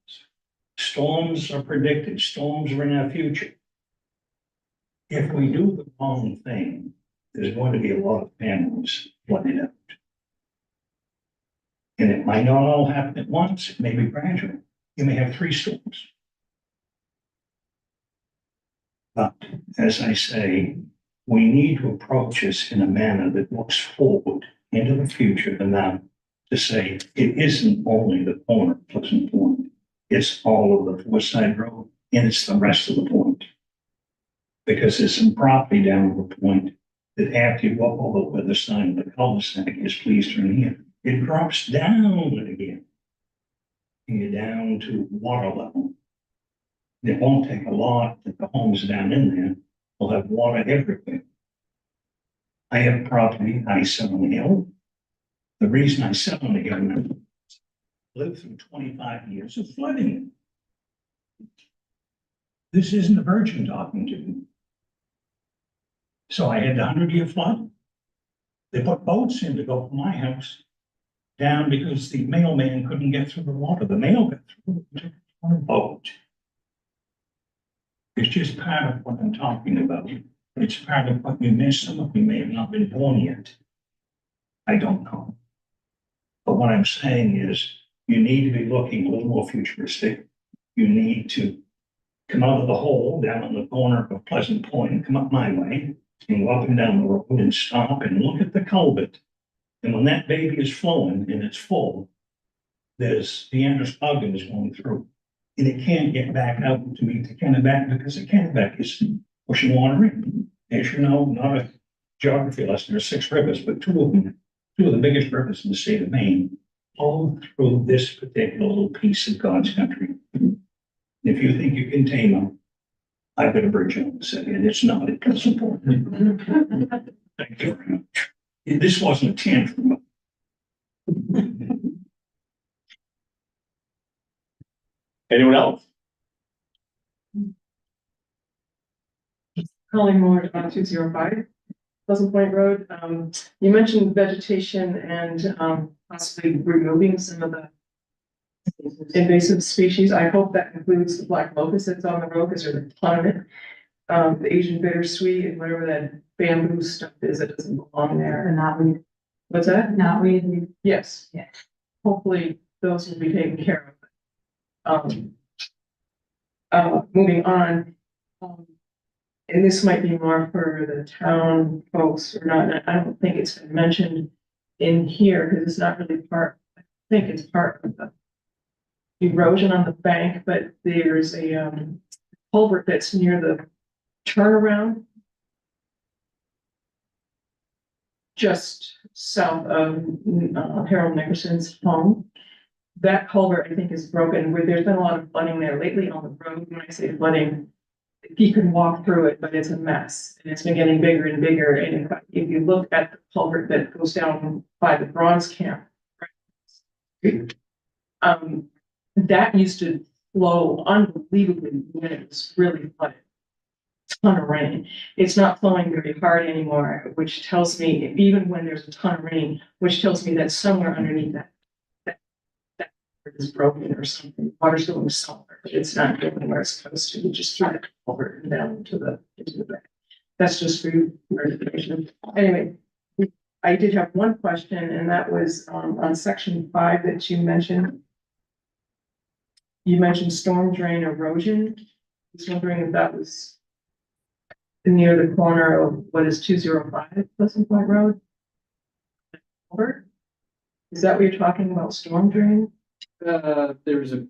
Storms are predicted. Storms are in our future. If we do the wrong thing, there's going to be a lot of families flooded out. And it might not all happen at once. It may be gradual. You may have 3 storms. But as I say, we need to approach this in a manner that looks forward into the future enough to say it isn't only the corner of Pleasant Point. It's all of the Forsyth Road, and it's the rest of the point. Because there's some property down the point that after you walk over where the sign of the cul-de-sac is, please turn here, it drops down again. And you're down to water level. It won't take a lot that the homes down in there will have water everywhere. I have property I sell on the hill. The reason I sell on the hill, I lived through 25 years of flooding. This isn't a virgin talking to me. So I had the 100-year flood. They put boats in to go from my house down because the mailman couldn't get through the water. The mail got through on a boat. It's just part of what I'm talking about. It's part of what you miss. Some of you may have not been born yet. I don't know. But what I'm saying is you need to be looking a little more futuristic. You need to come out of the hole down on the corner of Pleasant Point and come up my way and go up and down the road and stop and look at the culvert. And when that baby is flowing and it's full, there's the Androscoggin is going through. And it can't get back out to meet the Kennebec because the Kennebec is pushing water in. As you know, not a geography lesson, there's 6 rivers, but 2 of them, 2 of the biggest rivers in the state of Maine, all through this particular little piece of God's country. If you think you can tame them, I've got a bridge on the city, and it's not, it doesn't support me. Thank you very much. This wasn't a tantrum. Anyone else? Calling more about 205 Pleasant Point Road. You mentioned vegetation and possibly removing some of the invasive species. I hope that includes the black locust that's on the road because there's a ton of it. The Asian bittersweet and whatever that bamboo stuff is that doesn't belong there. And not weed, What's that? not weed. Yes. Yeah. Hopefully those will be taken care of. Moving on. and this might be more for the town folks or not, and I don't think it's been mentioned in here, because it's not really part, I think it's part of the erosion on the bank, but there's a, culvert that's near the turnaround just south of Harold Nickerson's home. That culvert, I think, is broken, where there's been a lot of flooding there lately on the road. When I say flooding, you can walk through it, but it's a mess, and it's been getting bigger and bigger. And if you look at the culvert that goes down by the bronze camp, that used to flow unbelievably when it was really flooded. Ton of rain. It's not flowing very hard anymore, which tells me, even when there's a ton of rain, which tells me that somewhere underneath that is broken or something. Water's going somewhere, but it's not going where it's supposed to. Just through the culvert and down into the bank. That's just for your information. Anyway, I did have one question, and that was on section 5 that you mentioned. You mentioned storm drain erosion. I was wondering if that was near the corner of what is 205 Pleasant Point Road? Is that what you're talking about, storm drain? There was a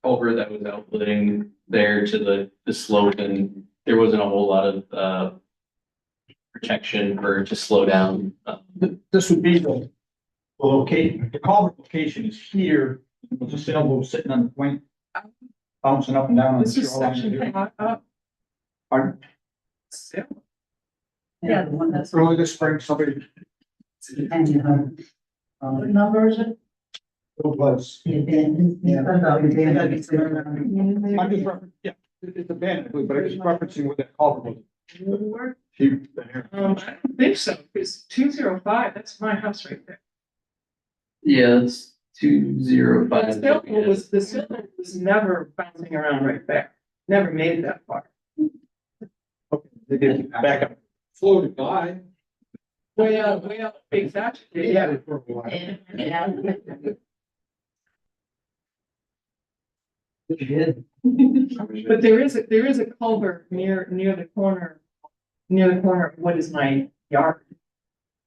culvert that was outletting there to the slope, and there wasn't a whole lot of protection for to slow down. This would be the location, the culvert location is here, there's a sailboat sitting on the point, bouncing up and down on the This is section shoreline. 5 up. Pardon? Yeah, the one that's. Early this spring, somebody, What number is it? it was, The abandoned. Yeah. I'm just referencing, yeah, it's abandoned, but I'm just referencing where that culvert was. He- I don't think so, because 205, that's my house right there. Yeah, it's 205. The sailboat was never bouncing around right there. Never made it that far. Okay, they did back up. Floated by. Way out, exactly, yeah. But there is a culvert near the corner of what is my yard.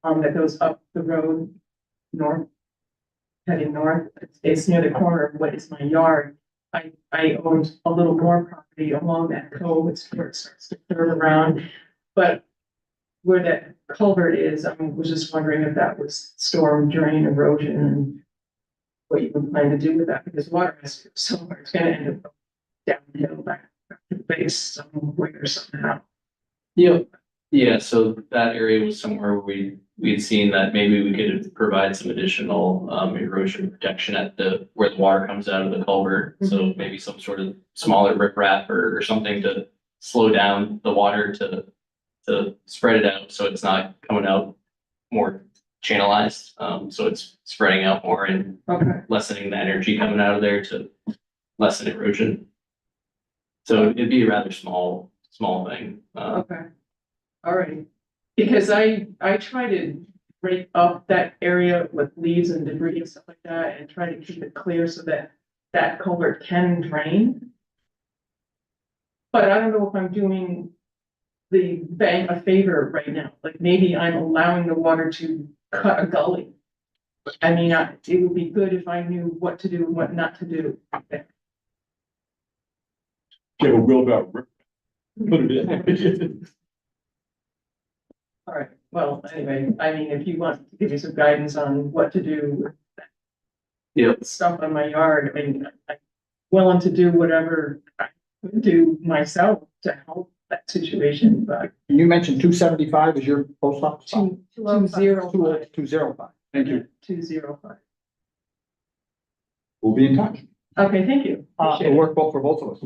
That goes up the road north. Heading north, it's near the corner of what is my yard. I owned a little more property along that cove, it's where it starts to curve around. But where that culvert is, I was just wondering if that was storm drain erosion and what you would plan to do with that, because water has to go somewhere, it's gonna end up downhill back to the base somewhere somehow. Yep. Yeah, so that area was somewhere we had seen that maybe we could provide some additional erosion protection at where the water comes out of the culvert. So maybe some sort of smaller riprap or something to slow down the water to spread it out so it's not coming out more channelized. So it's spreading out more and Okay, lessening the energy coming out of there to lessen erosion. So it'd be a rather small thing. okay. All right, because I try to break up that area with leaves and debris and stuff like that and try to keep it clear so that that culvert can drain. But I don't know if I'm doing the bank a favor right now, like maybe I'm allowing the water to cut a gully. I mean, it would be good if I knew what to do and what not to do. Give a wheelbarrow. Put it in. All right, well, anyway, I mean, if you want to give me some guidance on what to do with Yep. stuff on my yard, I mean, I'm willing to do whatever I could do myself to help that situation, but You mentioned 275 is your post office? 205. 205, thank you. 205. We'll be in touch. Okay, thank you. Appreciate It'll it. work both for both of us.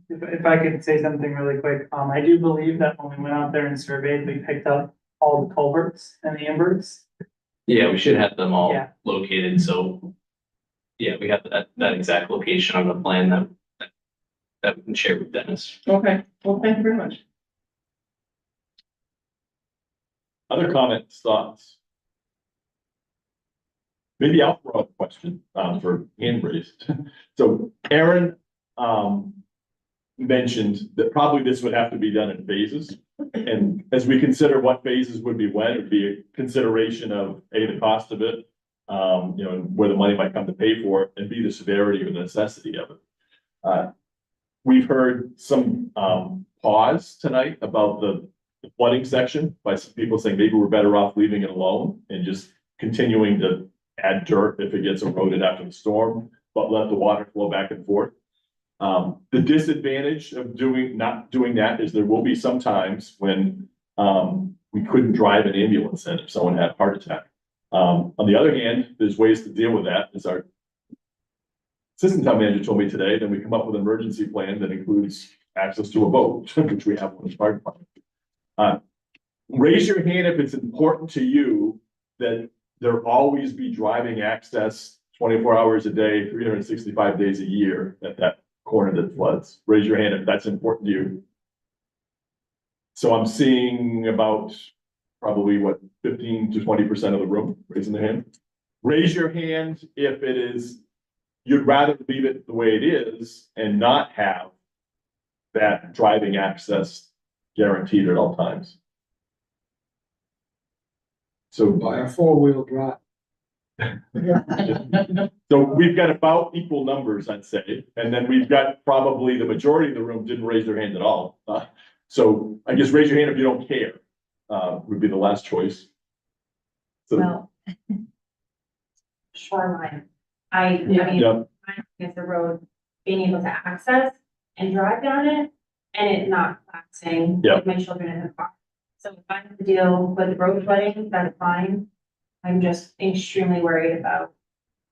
If I could say something really quick, I do believe that when we went out there and surveyed, we picked up all the culverts and the inverts. Yeah, we should have them all Yeah. located, so. Yeah, we have that exact location on the plan that we can share with Dennis. Okay, well, thank you very much. Other comments, thoughts? Maybe I'll throw out a question, for hand raised. So Aaron, mentioned that probably this would have to be done in phases. And as we consider what phases would be when, it'd be a consideration of A, the cost of it, and where the money might come to pay for it, and B, the severity or the necessity of it. We've heard some, pause tonight about the flooding section by some people saying maybe we're better off leaving it alone and just continuing to add dirt if it gets eroded after the storm, but let the water flow back and forth. The disadvantage of not doing that is there will be some times when, we couldn't drive an ambulance in if someone had a heart attack. On the other hand, there's ways to deal with that, as our assistant town manager told me today, then we come up with an emergency plan that includes access to a boat, which we have on the fire department. Raise your hand if it's important to you that there always be driving access 24 hours a day, 365 days a year at that corner that floods. Raise your hand if that's important to you. So I'm seeing about probably 15 to 20% of the room raising their hand. Raise your hand if it is, you'd rather leave it the way it is and not have that driving access guaranteed at all times. So By a four-wheel drive. So we've got about equal numbers, I'd say, and then we've got probably the majority of the room didn't raise their hand at all. So I guess raise your hand if you don't care, would be the last choice. So, Well. Shoreline. I mean, yeah, it's the road, being able to access and drive down it and it not collapsing. Yeah. With my children in the car. So if I have to deal with the road flooding, that's fine. I'm just extremely worried about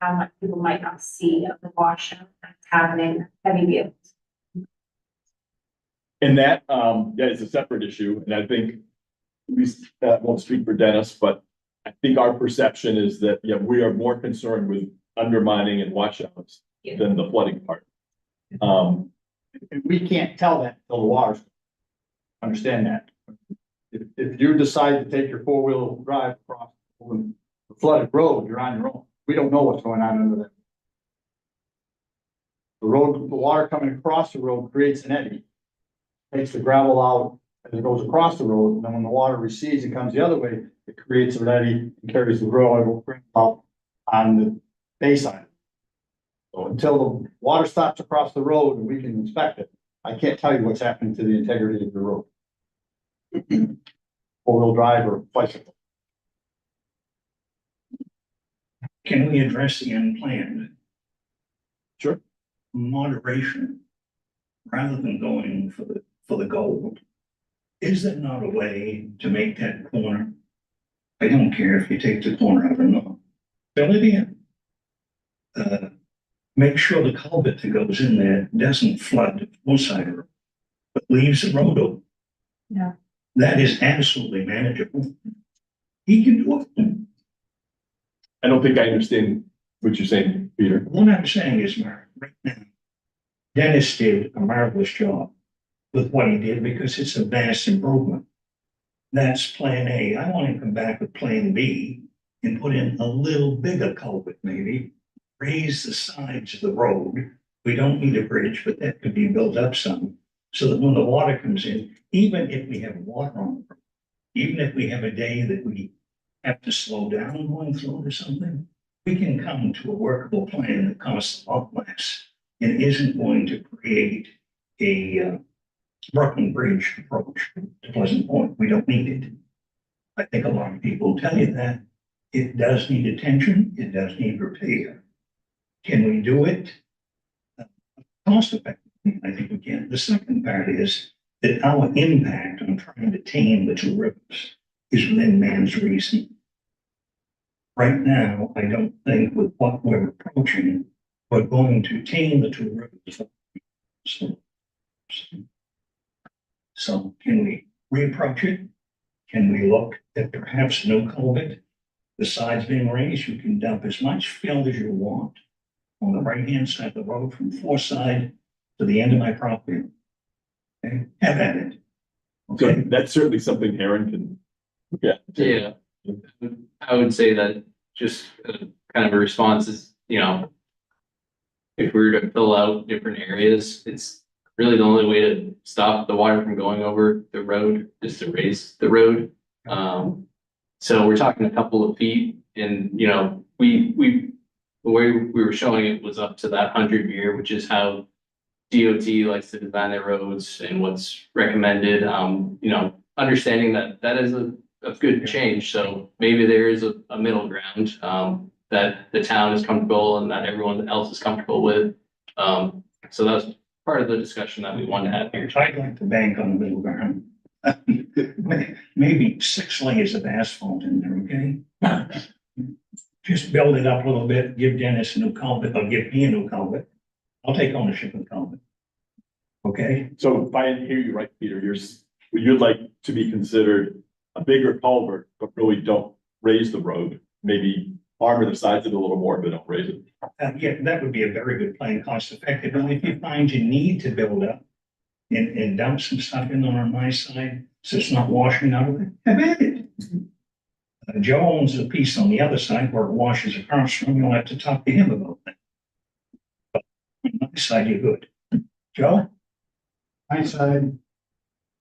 how much people might not see of the washout that's happening, heavy vehicles. and that is a separate issue, and I think at least that won't speak for Dennis, but I think our perception is that, yeah, we are more concerned with undermining and washouts Yeah. than the flooding part. And we can't tell that until the water's. Understand that. If you decide to take your four-wheel drive across the flooded road, you're on your own. We don't know what's going on under there. The water coming across the road creates an eddy. Takes the gravel out as it goes across the road, and then when the water recedes and comes the other way, it creates an eddy and carries the road out on the bay side. So until the water stops across the road and we can inspect it, I can't tell you what's happening to the integrity of the road. Four-wheel drive or bicycle. Can we address the unplanned? Sure. Moderation, rather than going for the gold. Is there not a way to make that corner? I don't care if you take the corner out or not. Fill it in. Make sure the culvert that goes in there doesn't flood the four-side road, but leaves the road open. Yeah. That is absolutely manageable. He can do it. I don't think I understand what you're saying, Peter. What I'm saying is, Mark, right now, Dennis did a marvelous job with what he did because it's a vast improvement. That's plan A. I want to come back with plan B and put in a little bigger culvert, maybe, raise the sides of the road. We don't need a bridge, but that could be built up some so that when the water comes in, even if we have water on the road, even if we have a day that we have to slow down going through or something, we can come to a workable plan that costs a lot less and isn't going to create a Brooklyn Bridge approach to Pleasant Point. We don't need it. I think a lot of people tell you that. It does need attention. It does need repair. Can we do it? Cost effectively, I think we can. The second part is that our impact on trying to tame the two rivers is within man's reason. Right now, I don't think with what we're approaching, we're going to tame the two rivers. So can we reapproach it? Can we look at perhaps no culvert? The sides being raised, you can dump as much fill as you want on the right-hand side of the road from Forsyth to the end of my property. Okay, have at it. So Okay, that's certainly something Aaron can, Yeah, I would say that just kind of a response is, if we were to fill out different areas, it's really the only way to stop the water from going over the road is to raise the road. So we're talking a couple of feet and, you know, the way we were showing it was up to that 100-year, which is how DOT likes to design their roads and what's recommended. You know, understanding that that is a good change. So maybe there is a middle ground, that the town is comfortable and that everyone else is comfortable with. So that's part of the discussion that we want to have here. I'd like to bank on the middle ground. Maybe 6 layers of asphalt in there, okay? Just build it up a little bit, give Dennis a new culvert, or give me a new culvert. I'll take ownership of the culvert. Okay? So if I hear you right, Peter, you'd like to be considered a bigger culvert, but really don't raise the road, maybe armor the sides of it a little more, but don't raise it. Yeah, that would be a very good plan, cost effective, and if you find you need to build up and dump some stuff in on my side, so it's not washing out of it, have at it. Joe owns a piece on the other side where it washes across from, you'll have to talk to him about that. But on my side, you're good. Joe? My side,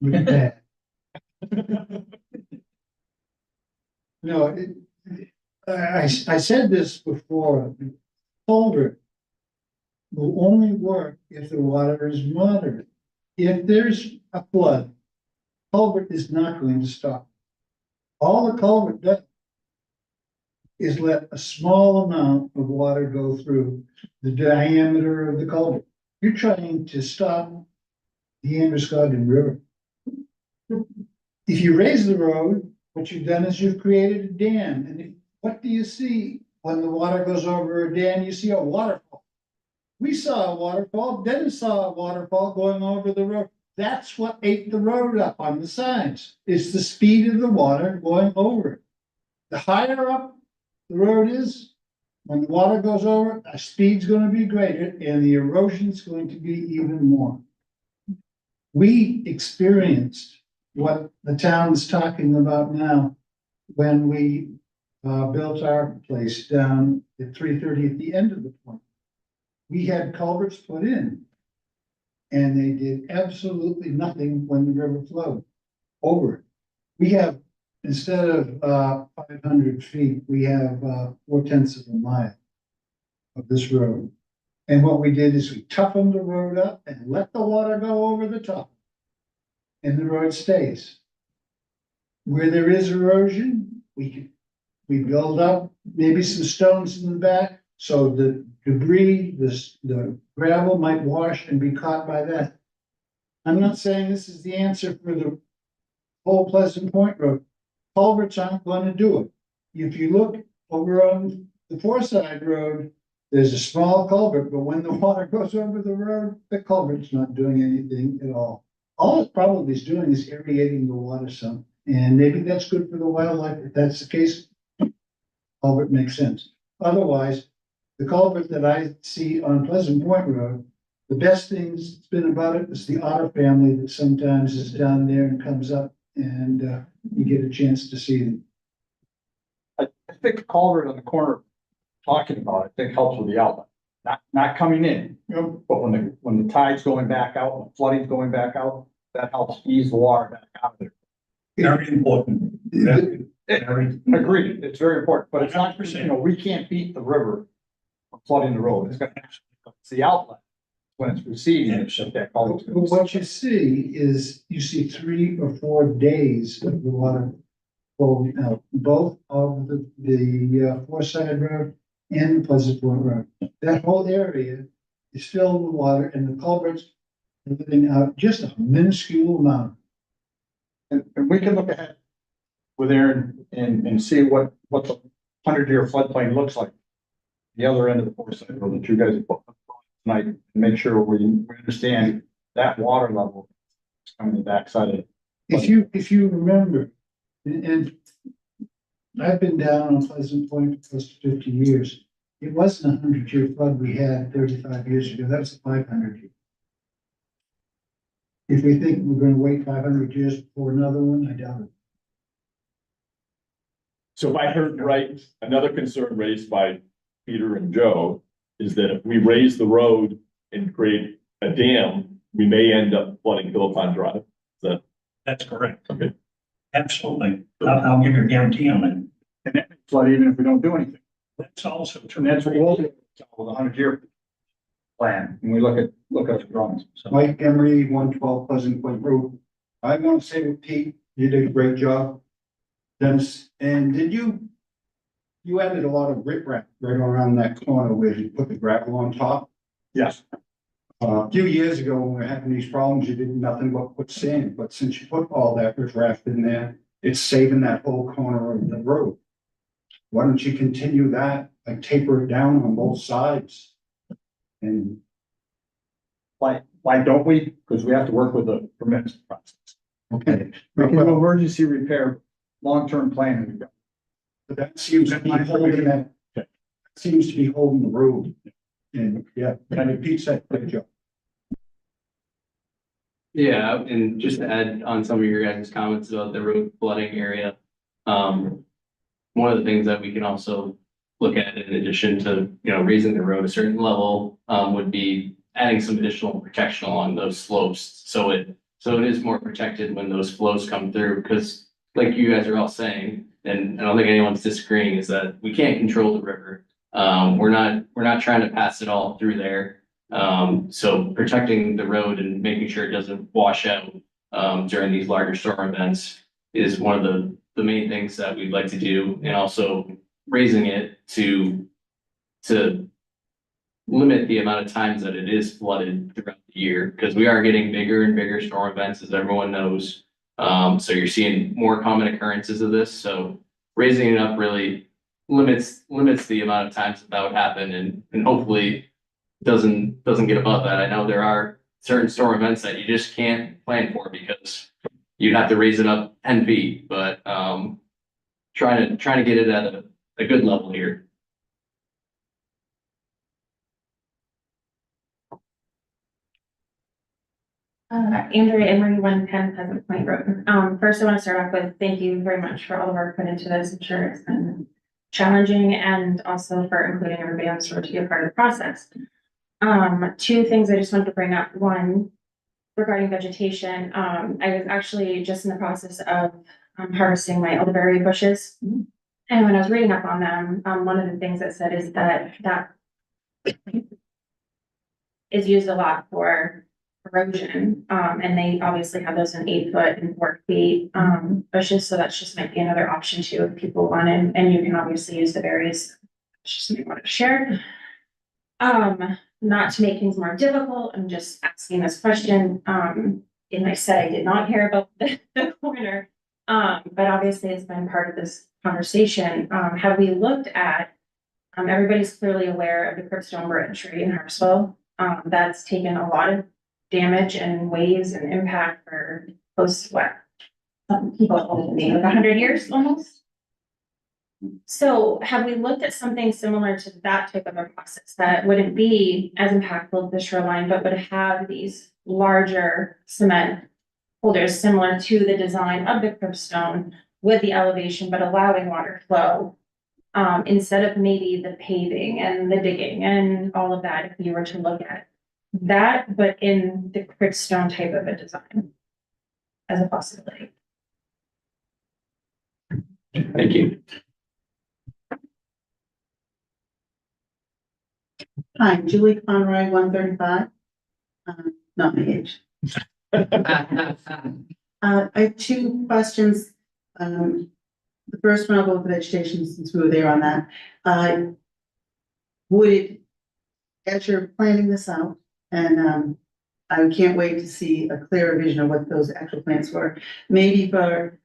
with that. No, I said this before, culvert will only work if the water is moderate. If there's a flood, culvert is not going to stop. All the culvert does is let a small amount of water go through the diameter of the culvert. You're trying to stop the Androscoggin River. If you raise the road, what you've done is you've created a dam, and what do you see when the water goes over a dam? You see a waterfall. We saw a waterfall, Dennis saw a waterfall going over the road. That's what ate the road up on the sides. It's the speed of the water going over it. The higher up the road is, when the water goes over, the speed's gonna be greater and the erosion's going to be even more. We experienced what the town's talking about now when we built our place down at 330 at the end of the point. We had culverts put in, and they did absolutely nothing when the river flowed over it. We have, instead of 500 feet, we have 4/10 of a mile of this road. And what we did is we toughened the road up and let the water go over the top. And the road stays. Where there is erosion, we build up maybe some stones in the back, so the debris, the gravel might wash and be caught by that. I'm not saying this is the answer for the whole Pleasant Point Road. Culverts aren't going to do it. If you look over on the Forsyth Road, there's a small culvert, but when the water goes over the road, the culvert's not doing anything at all. All it probably is doing is irrigating the water some, and maybe that's good for the wildlife. If that's the case, culvert makes sense. Otherwise, the culvert that I see on Pleasant Point Road, the best things that's been about it is the otter family that sometimes is down there and comes up, and you get a chance to see them. I think the culvert on the corner talking about, I think helps with the outlet, not coming in, but when the tide's going back out, when flooding's going back out, that helps ease the water back out of there. Very important. Agreed, it's very important, but it's not, we can't beat the river from flooding the road. It's the outlet. When it's receding, it's that culvert. What you see is, you see 3 or 4 days of the water flowing out, both of the Forsyth Road and the Pleasant Point Road. That whole area is filled with water, and the culverts are letting out just a minuscule amount. And we can look ahead with Aaron and see what the 100-year floodplain looks like. The other end of the Forsyth Road that you guys have put tonight, and make sure we understand that water level is coming the backside of it. If you remember, and I've been down on Pleasant Point for close to 50 years. It wasn't a 100-year flood we had 35 years ago. That was a 500-year. If we think we're gonna wait 500 years before another one, I doubt it. So if I heard right, another concern raised by Peter and Joe is that if we raise the road and create a dam, we may end up flooding Philipon Drive. That's correct. Okay. Absolutely. I'll give you a guarantee on it. And that may flood even if we don't do anything. That's also And true. that's what we'll do with a 100-year plan, when we look at the drawings. So Mike Emery, 112 Pleasant Point Road. I want to say with Pete, you did a great job. Dennis, and you added a lot of riprap right around that corner where you put the gravel on top. yes, A few years ago, when we were having these problems, you did nothing but put sand, but since you put all that riprap in there, it's saving that whole corner of the road. Why don't you continue that, like taper it down on both sides? And why don't we? Because we have to work with the permits process. okay, We can do emergency repair, long-term planning. but that seems to be holding that. Seems to be holding the road. And yeah, I mean, Pete said, great job. Yeah, and just to add on some of your guys' comments about the road flooding area. One of the things that we can also look at in addition to, raising the road a certain level, would be adding some additional protection along those slopes. So it is more protected when those flows come through, because like you guys are all saying, and I don't think anyone's disagreeing, is that we can't control the river. We're not trying to pass it all through there. So protecting the road and making sure it doesn't wash out during these larger storm events is one of the main things that we'd like to do, and also raising it to limit the amount of times that it is flooded throughout the year, because we are getting bigger and bigger storm events, as everyone knows. So you're seeing more common occurrences of this, so raising it up really limits the amount of times that would happen, and hopefully doesn't get above that. I know there are certain storm events that you just can't plan for because you'd have to raise it up 10 feet, but trying to get it at a good level here. Andrea Emery, 110 Pleasant Point Road. First I want to start off with thank you very much for all the work put into this. I'm sure it's been challenging, and also for including everybody on this road to be a part of the process. Two things I just wanted to bring up. One, regarding vegetation, I was actually just in the process of harvesting my elderberry bushes. And when I was reading up on them, one of the things that said is that is used a lot for erosion. And they obviously have those in 8-foot and 4 feet bushes. So that's just might be another option too if people want it. And you can obviously use the berries. Just something I wanted to share. Not to make things more difficult, I'm just asking this question. And I said I did not hear about the corner, but obviously it's been part of this conversation. Have we looked at, everybody's clearly aware of the Cribstone Bridge right in Hartsville. That's taken a lot of damage and waves and impact for close to what? Some people older than me, like 100 years almost. So have we looked at something similar to that type of a process that wouldn't be as impactful to the shoreline, but would have these larger cement holders similar to the design of the Cribstone with the elevation, but allowing water flow? Instead of maybe the paving and the digging and all of that, if you were to look at that, but in the Cribstone type of a design as a possibility. Thank you. Hi, Julie Conroy, 135. Not my age. I have two questions. The first one, I'll go with the vegetation since we were there on that. Would it, as you're planning this out, and I can't wait to see a clearer vision of what those actual plans were. Maybe for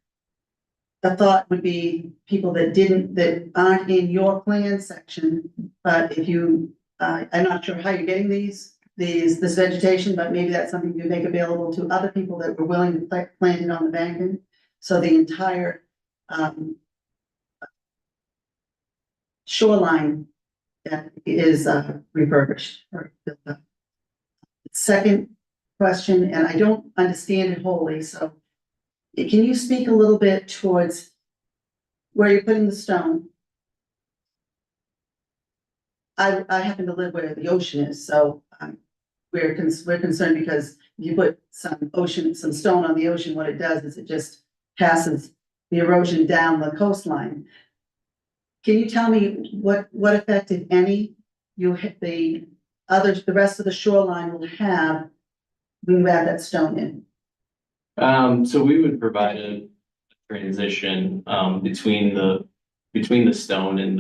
a thought would be people that aren't in your plan section, but if you, I'm not sure how you're getting this vegetation, but maybe that's something you make available to other people that were willing to plant it on the bank. So the entire shoreline is refurbished or built up. Second question, and I don't understand it wholly, so can you speak a little bit towards where you're putting the stone? I happen to live where the ocean is, so we're concerned because you put some stone on the ocean, what it does is it just passes the erosion down the coastline. Can you tell me what effect, if any, the rest of the shoreline will have when you add that stone in? So we would provide a transition, between the stone and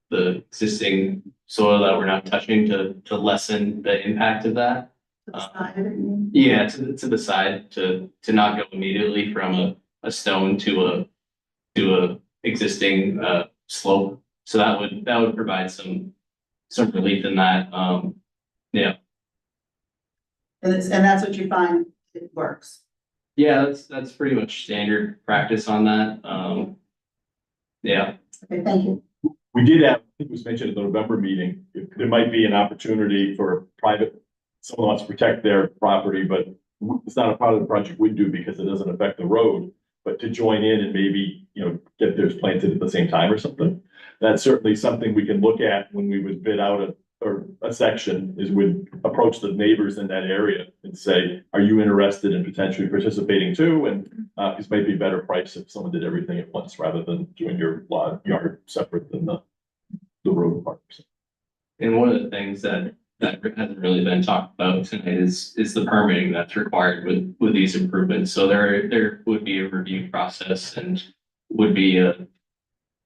the existing soil that we're not touching to lessen the impact of that. To the side of it, you mean? Yeah, to the side, to not go immediately from a stone to a existing, slope. So that would provide some relief in that, yeah. And that's what you find it works. Yeah, that's pretty much standard practice on that, yeah. Okay, thank you. We did have, I think it was mentioned at the November meeting, there might be an opportunity for someone wants to protect their property, but it's not a part of the project we do because it doesn't affect the road, but to join in and maybe, get theirs planted at the same time or something. That's certainly something we can look at when we would bid out a section, is we'd approach the neighbors in that area and say, are you interested in potentially participating too? And, this might be a better price if someone did everything at once rather than doing your yard separate than the road part. And one of the things that hasn't really been talked about tonight is the permitting that's required with these improvements. So there would be a review process and would be a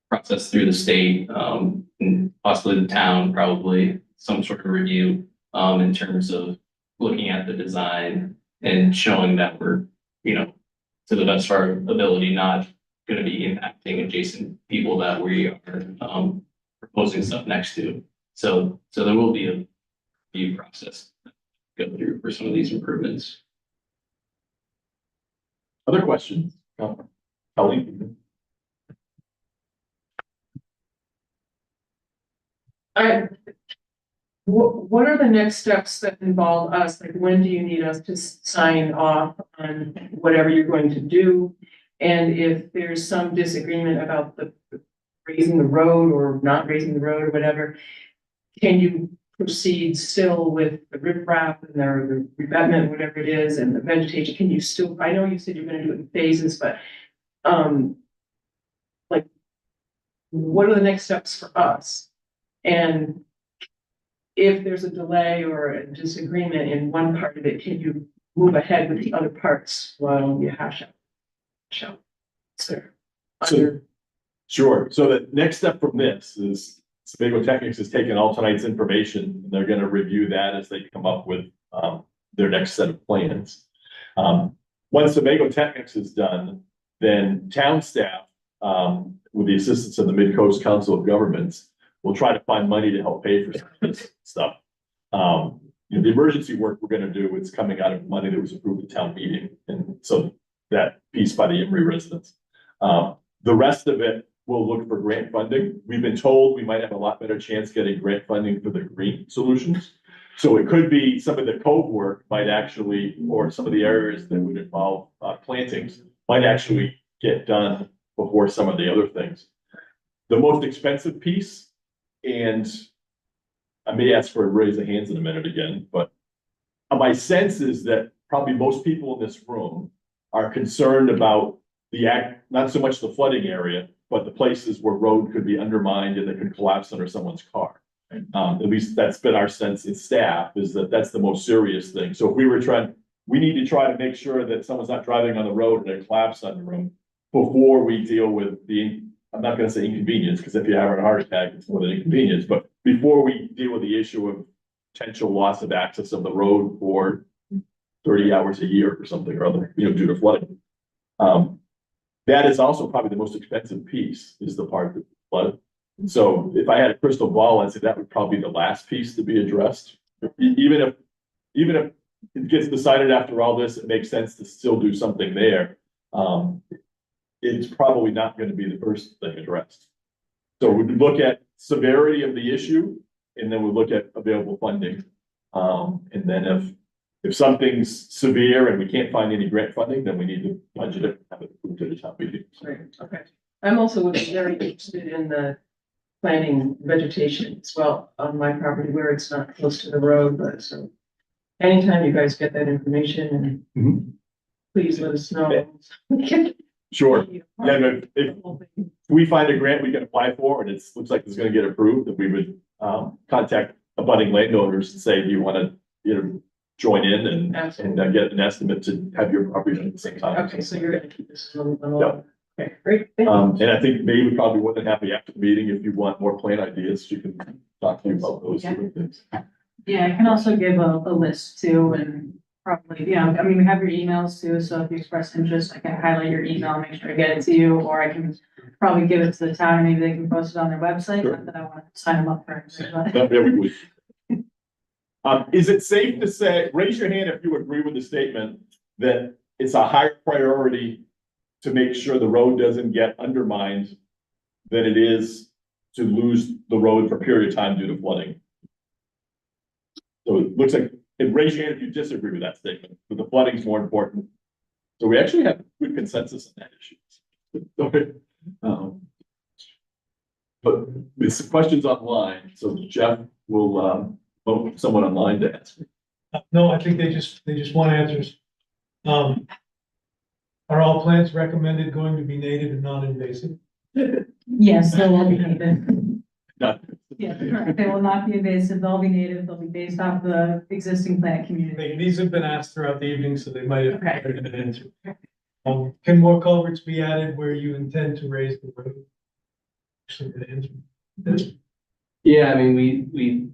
process through the state, and possibly the town, probably some sort of review, in terms of looking at the design and showing that we're, to the best of our ability, not gonna be impacting adjacent people that we are, proposing stuff next to. So there will be a review process to go through for some of these improvements. Other questions? Colleen? What are the next steps that involve us? Like, when do you need us to sign off on whatever you're going to do? And if there's some disagreement about the raising the road or not raising the road or whatever, can you proceed still with the riprap and the revetment, whatever it is, and the vegetation? Can you still, I know you said you're gonna do it in phases, but, like, what are the next steps for us? And if there's a delay or a disagreement in one part of it, can you move ahead with the other parts while you hash out? Sure. So the next step from this is Sebago Technics has taken all tonight's information. And they're going to review that as they come up with their next set of plans. Once Sebago Technics is done, then town staff, with the assistance of the Mid-Coast Council of Governments, will try to find money to help pay for some of this stuff. The emergency work we're going to do is coming out of money that was approved at town meeting. And so that piece by the Emory residents. The rest of it, we'll look for grant funding. We've been told we might have a lot better chance getting grant funding for the green solutions. So it could be some of the cove work might actually, or some of the areas that would involve plantings might actually get done before some of the other things. The most expensive piece, and I may ask for a raise of hands in a minute again, but my sense is that probably most people in this room are concerned about not so much the flooding area, but the places where road could be undermined and it could collapse under someone's car. At least that's been our sense in staff, is that that's the most serious thing. So if we need to try to make sure that someone's not driving on the road and it collapses under them before we deal with I'm not gonna say inconvenience, because if you're having a heart attack, it's more than inconvenience, but before we deal with the issue of potential loss of access of the road for 30 hours a year or something or other, due to flooding. That is also probably the most expensive piece, is the part that flooded. So if I had a crystal ball, I'd say that would probably be the last piece to be addressed. Even if it gets decided after all this, it makes sense to still do something there. It's probably not going to be the first thing addressed. So we look at severity of the issue, and then we look at available funding. And then if something's severe and we can't find any grant funding, then we need to budget it, have it approved to the town meeting. Right, okay. I'm also very interested in the planting vegetation as well on my property where it's not close to the road, but so Anytime you guys get that information, Mhm. please let us know. Sure. Yeah, but if we find a grant we can apply for and looks like it's gonna get approved, that we would, contact abutting landowners and say, do you wanna, join in and get an estimate to have your property done at the same time? Okay, so you're gonna keep this on. Yep. Okay, great. Thank you. And I think maybe probably more than happy after the meeting, if you want more plan ideas, she can talk to you about those sort of things. Yeah, I can also give a list too, and probably, I mean, we have your emails too, so if you express interest, I can highlight your email, make sure I get it to you, or I can probably give it to the town, and maybe they can post it on their website, Sure. not that I want to sign them up for anything, but. That we would. Is it safe to say, raise your hand if you agree with the statement that it's a higher priority to make sure the road doesn't get undermined than it is to lose the road for a period of time due to flooding? So it looks like, and raise your hand if you disagree with that statement, but the flooding is more important. So we actually have good consensus on that issue. Okay. But with some questions online, so Jeff will, vote someone online to answer. No, I think they just want answers. Are all plants recommended going to be native and non-invasive? Yes, they will be native. Not- Yeah, correct. They will not be invasive, they'll be native, they'll be based off the existing plant community. These have been asked throughout the evening, so they might have Okay. heard an answer. Can more culverts be added where you intend to raise the road? Actually, the answer. Yeah, I mean, we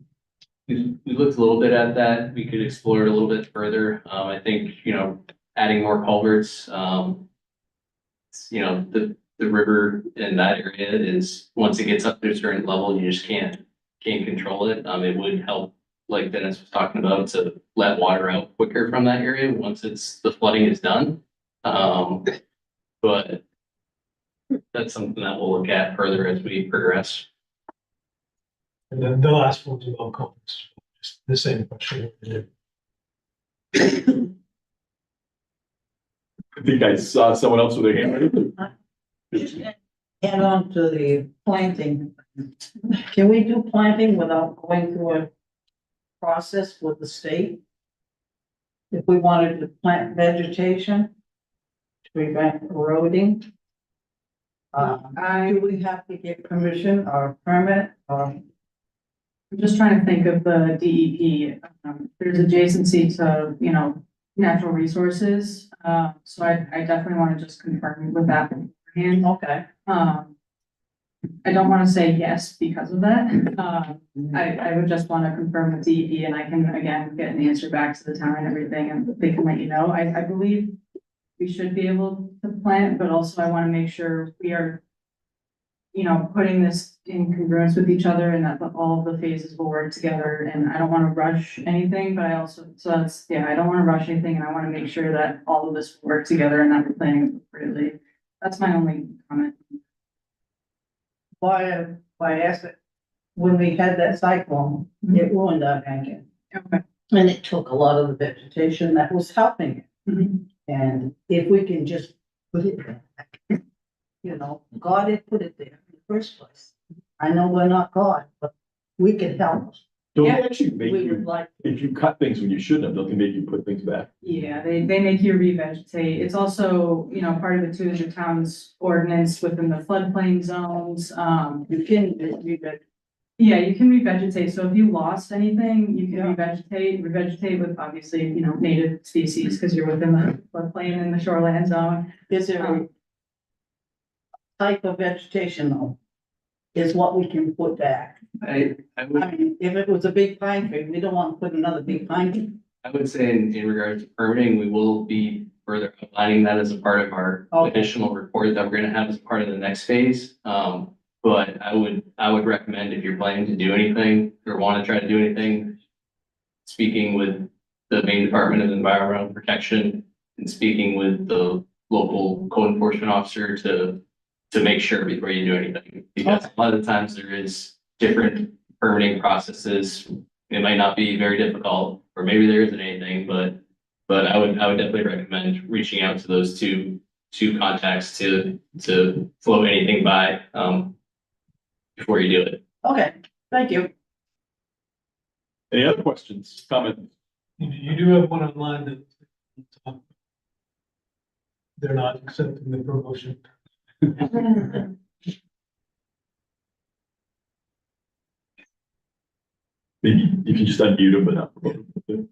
looked a little bit at that. We could explore it a little bit further. I think, adding more culverts, the river in that area is, once it gets up to a certain level, you just can't control it. It would help, like Dennis was talking about, to let water out quicker from that area once the flooding is done. But that's something that we'll look at further as we progress. And then the last one's about culverts, just the same question. I think I saw someone else with a hand. Just add on to the planting. Can we do planting without going through a process with the state? If we wanted to plant vegetation to prevent eroding? Do we have to get permission or permit or? I'm just trying to think of the DEP, there's adjacency to, natural resources. So I definitely want to just confirm with that beforehand. Okay. I don't want to say yes because of that. I would just want to confirm with DEP, and I can, again, get an answer back to the town and everything, and they can let you know. I believe we should be able to plant, but also I want to make sure we are, putting this in congruence with each other, and that all of the phases will work together. And I don't want to rush anything, but I also, I don't want to rush anything, and I want to make sure that all of this will work together and that we're planning appropriately. That's my only comment. Why I asked it, when we had that cyclone, it ruined our banking. Okay. And it took a lot of the vegetation that was helping it. Mhm. And if we can just put it back, God had put it there in the first place. I know we're not God, but we can help. Don't Yeah. they actually make We would you, like, if you cut things when you shouldn't have, don't they make you put things back? Yeah, they make you revegetate. It's also, part of it too is your town's ordinance within the floodplain zones. you can revegetate. Yeah, you can revegetate. So if you lost anything, you can Yeah. revegetate with obviously, native species because you're within the floodplain and the shoreline zone. Is there a type of vegetation though? Is what we can put back. I would I mean, if it was a big pine tree, we don't want to put another big pine tree. I would say in regards to permitting, we will be further outlining that as a part of our Okay. additional report that we're gonna have as part of the next phase. But I would recommend, if you're planning to do anything or wanna try to do anything, speaking with the Maine Department of Environmental Protection and speaking with the local code enforcement officer to make sure before you do anything. Because a lot of the times there is different permitting processes. It might not be very difficult, or maybe there isn't anything, but I would definitely recommend reaching out to those two contacts to float anything by, before you do it. Okay, thank you. Any other questions, comments? You do have one online that they're not accepting the promotion. Maybe you can just unmute him, but not promote him.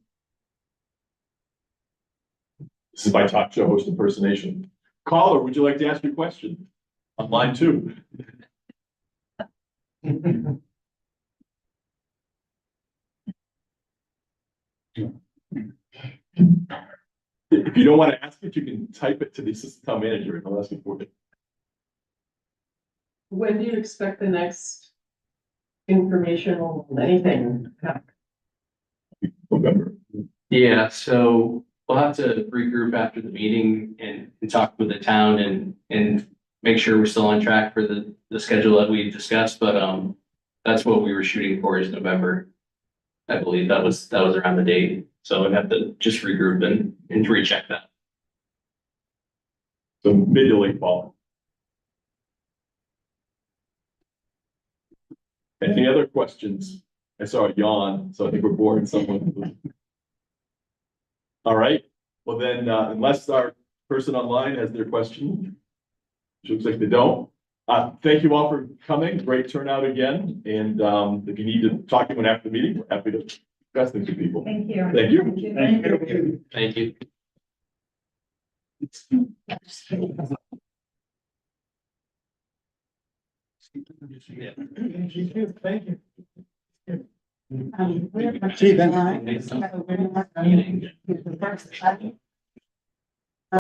This is my talk show host impersonation. Caller, would you like to ask your question? On line 2. If you don't want to ask it, you can type it to the assistant town manager and I'll ask it for you. When do you expect the next informational anything? November. Yeah, so we'll have to regroup after the meeting and talk with the town and make sure we're still on track for the schedule that we discussed, but that's what we were shooting for is November. I believe that was around the date, so I'd have to just regroup and recheck that. So mid to late fall. Any other questions? I saw a yawn, so I think we're boring someone. All right, well then, unless our person online has their question, which looks like they don't. Thank you all for coming, great turnout again, and if you need to talk to anyone after the meeting, we're happy to discuss things with people. Thank you. Thank you. Thank you. Thank you. Um, See you then. Meeting.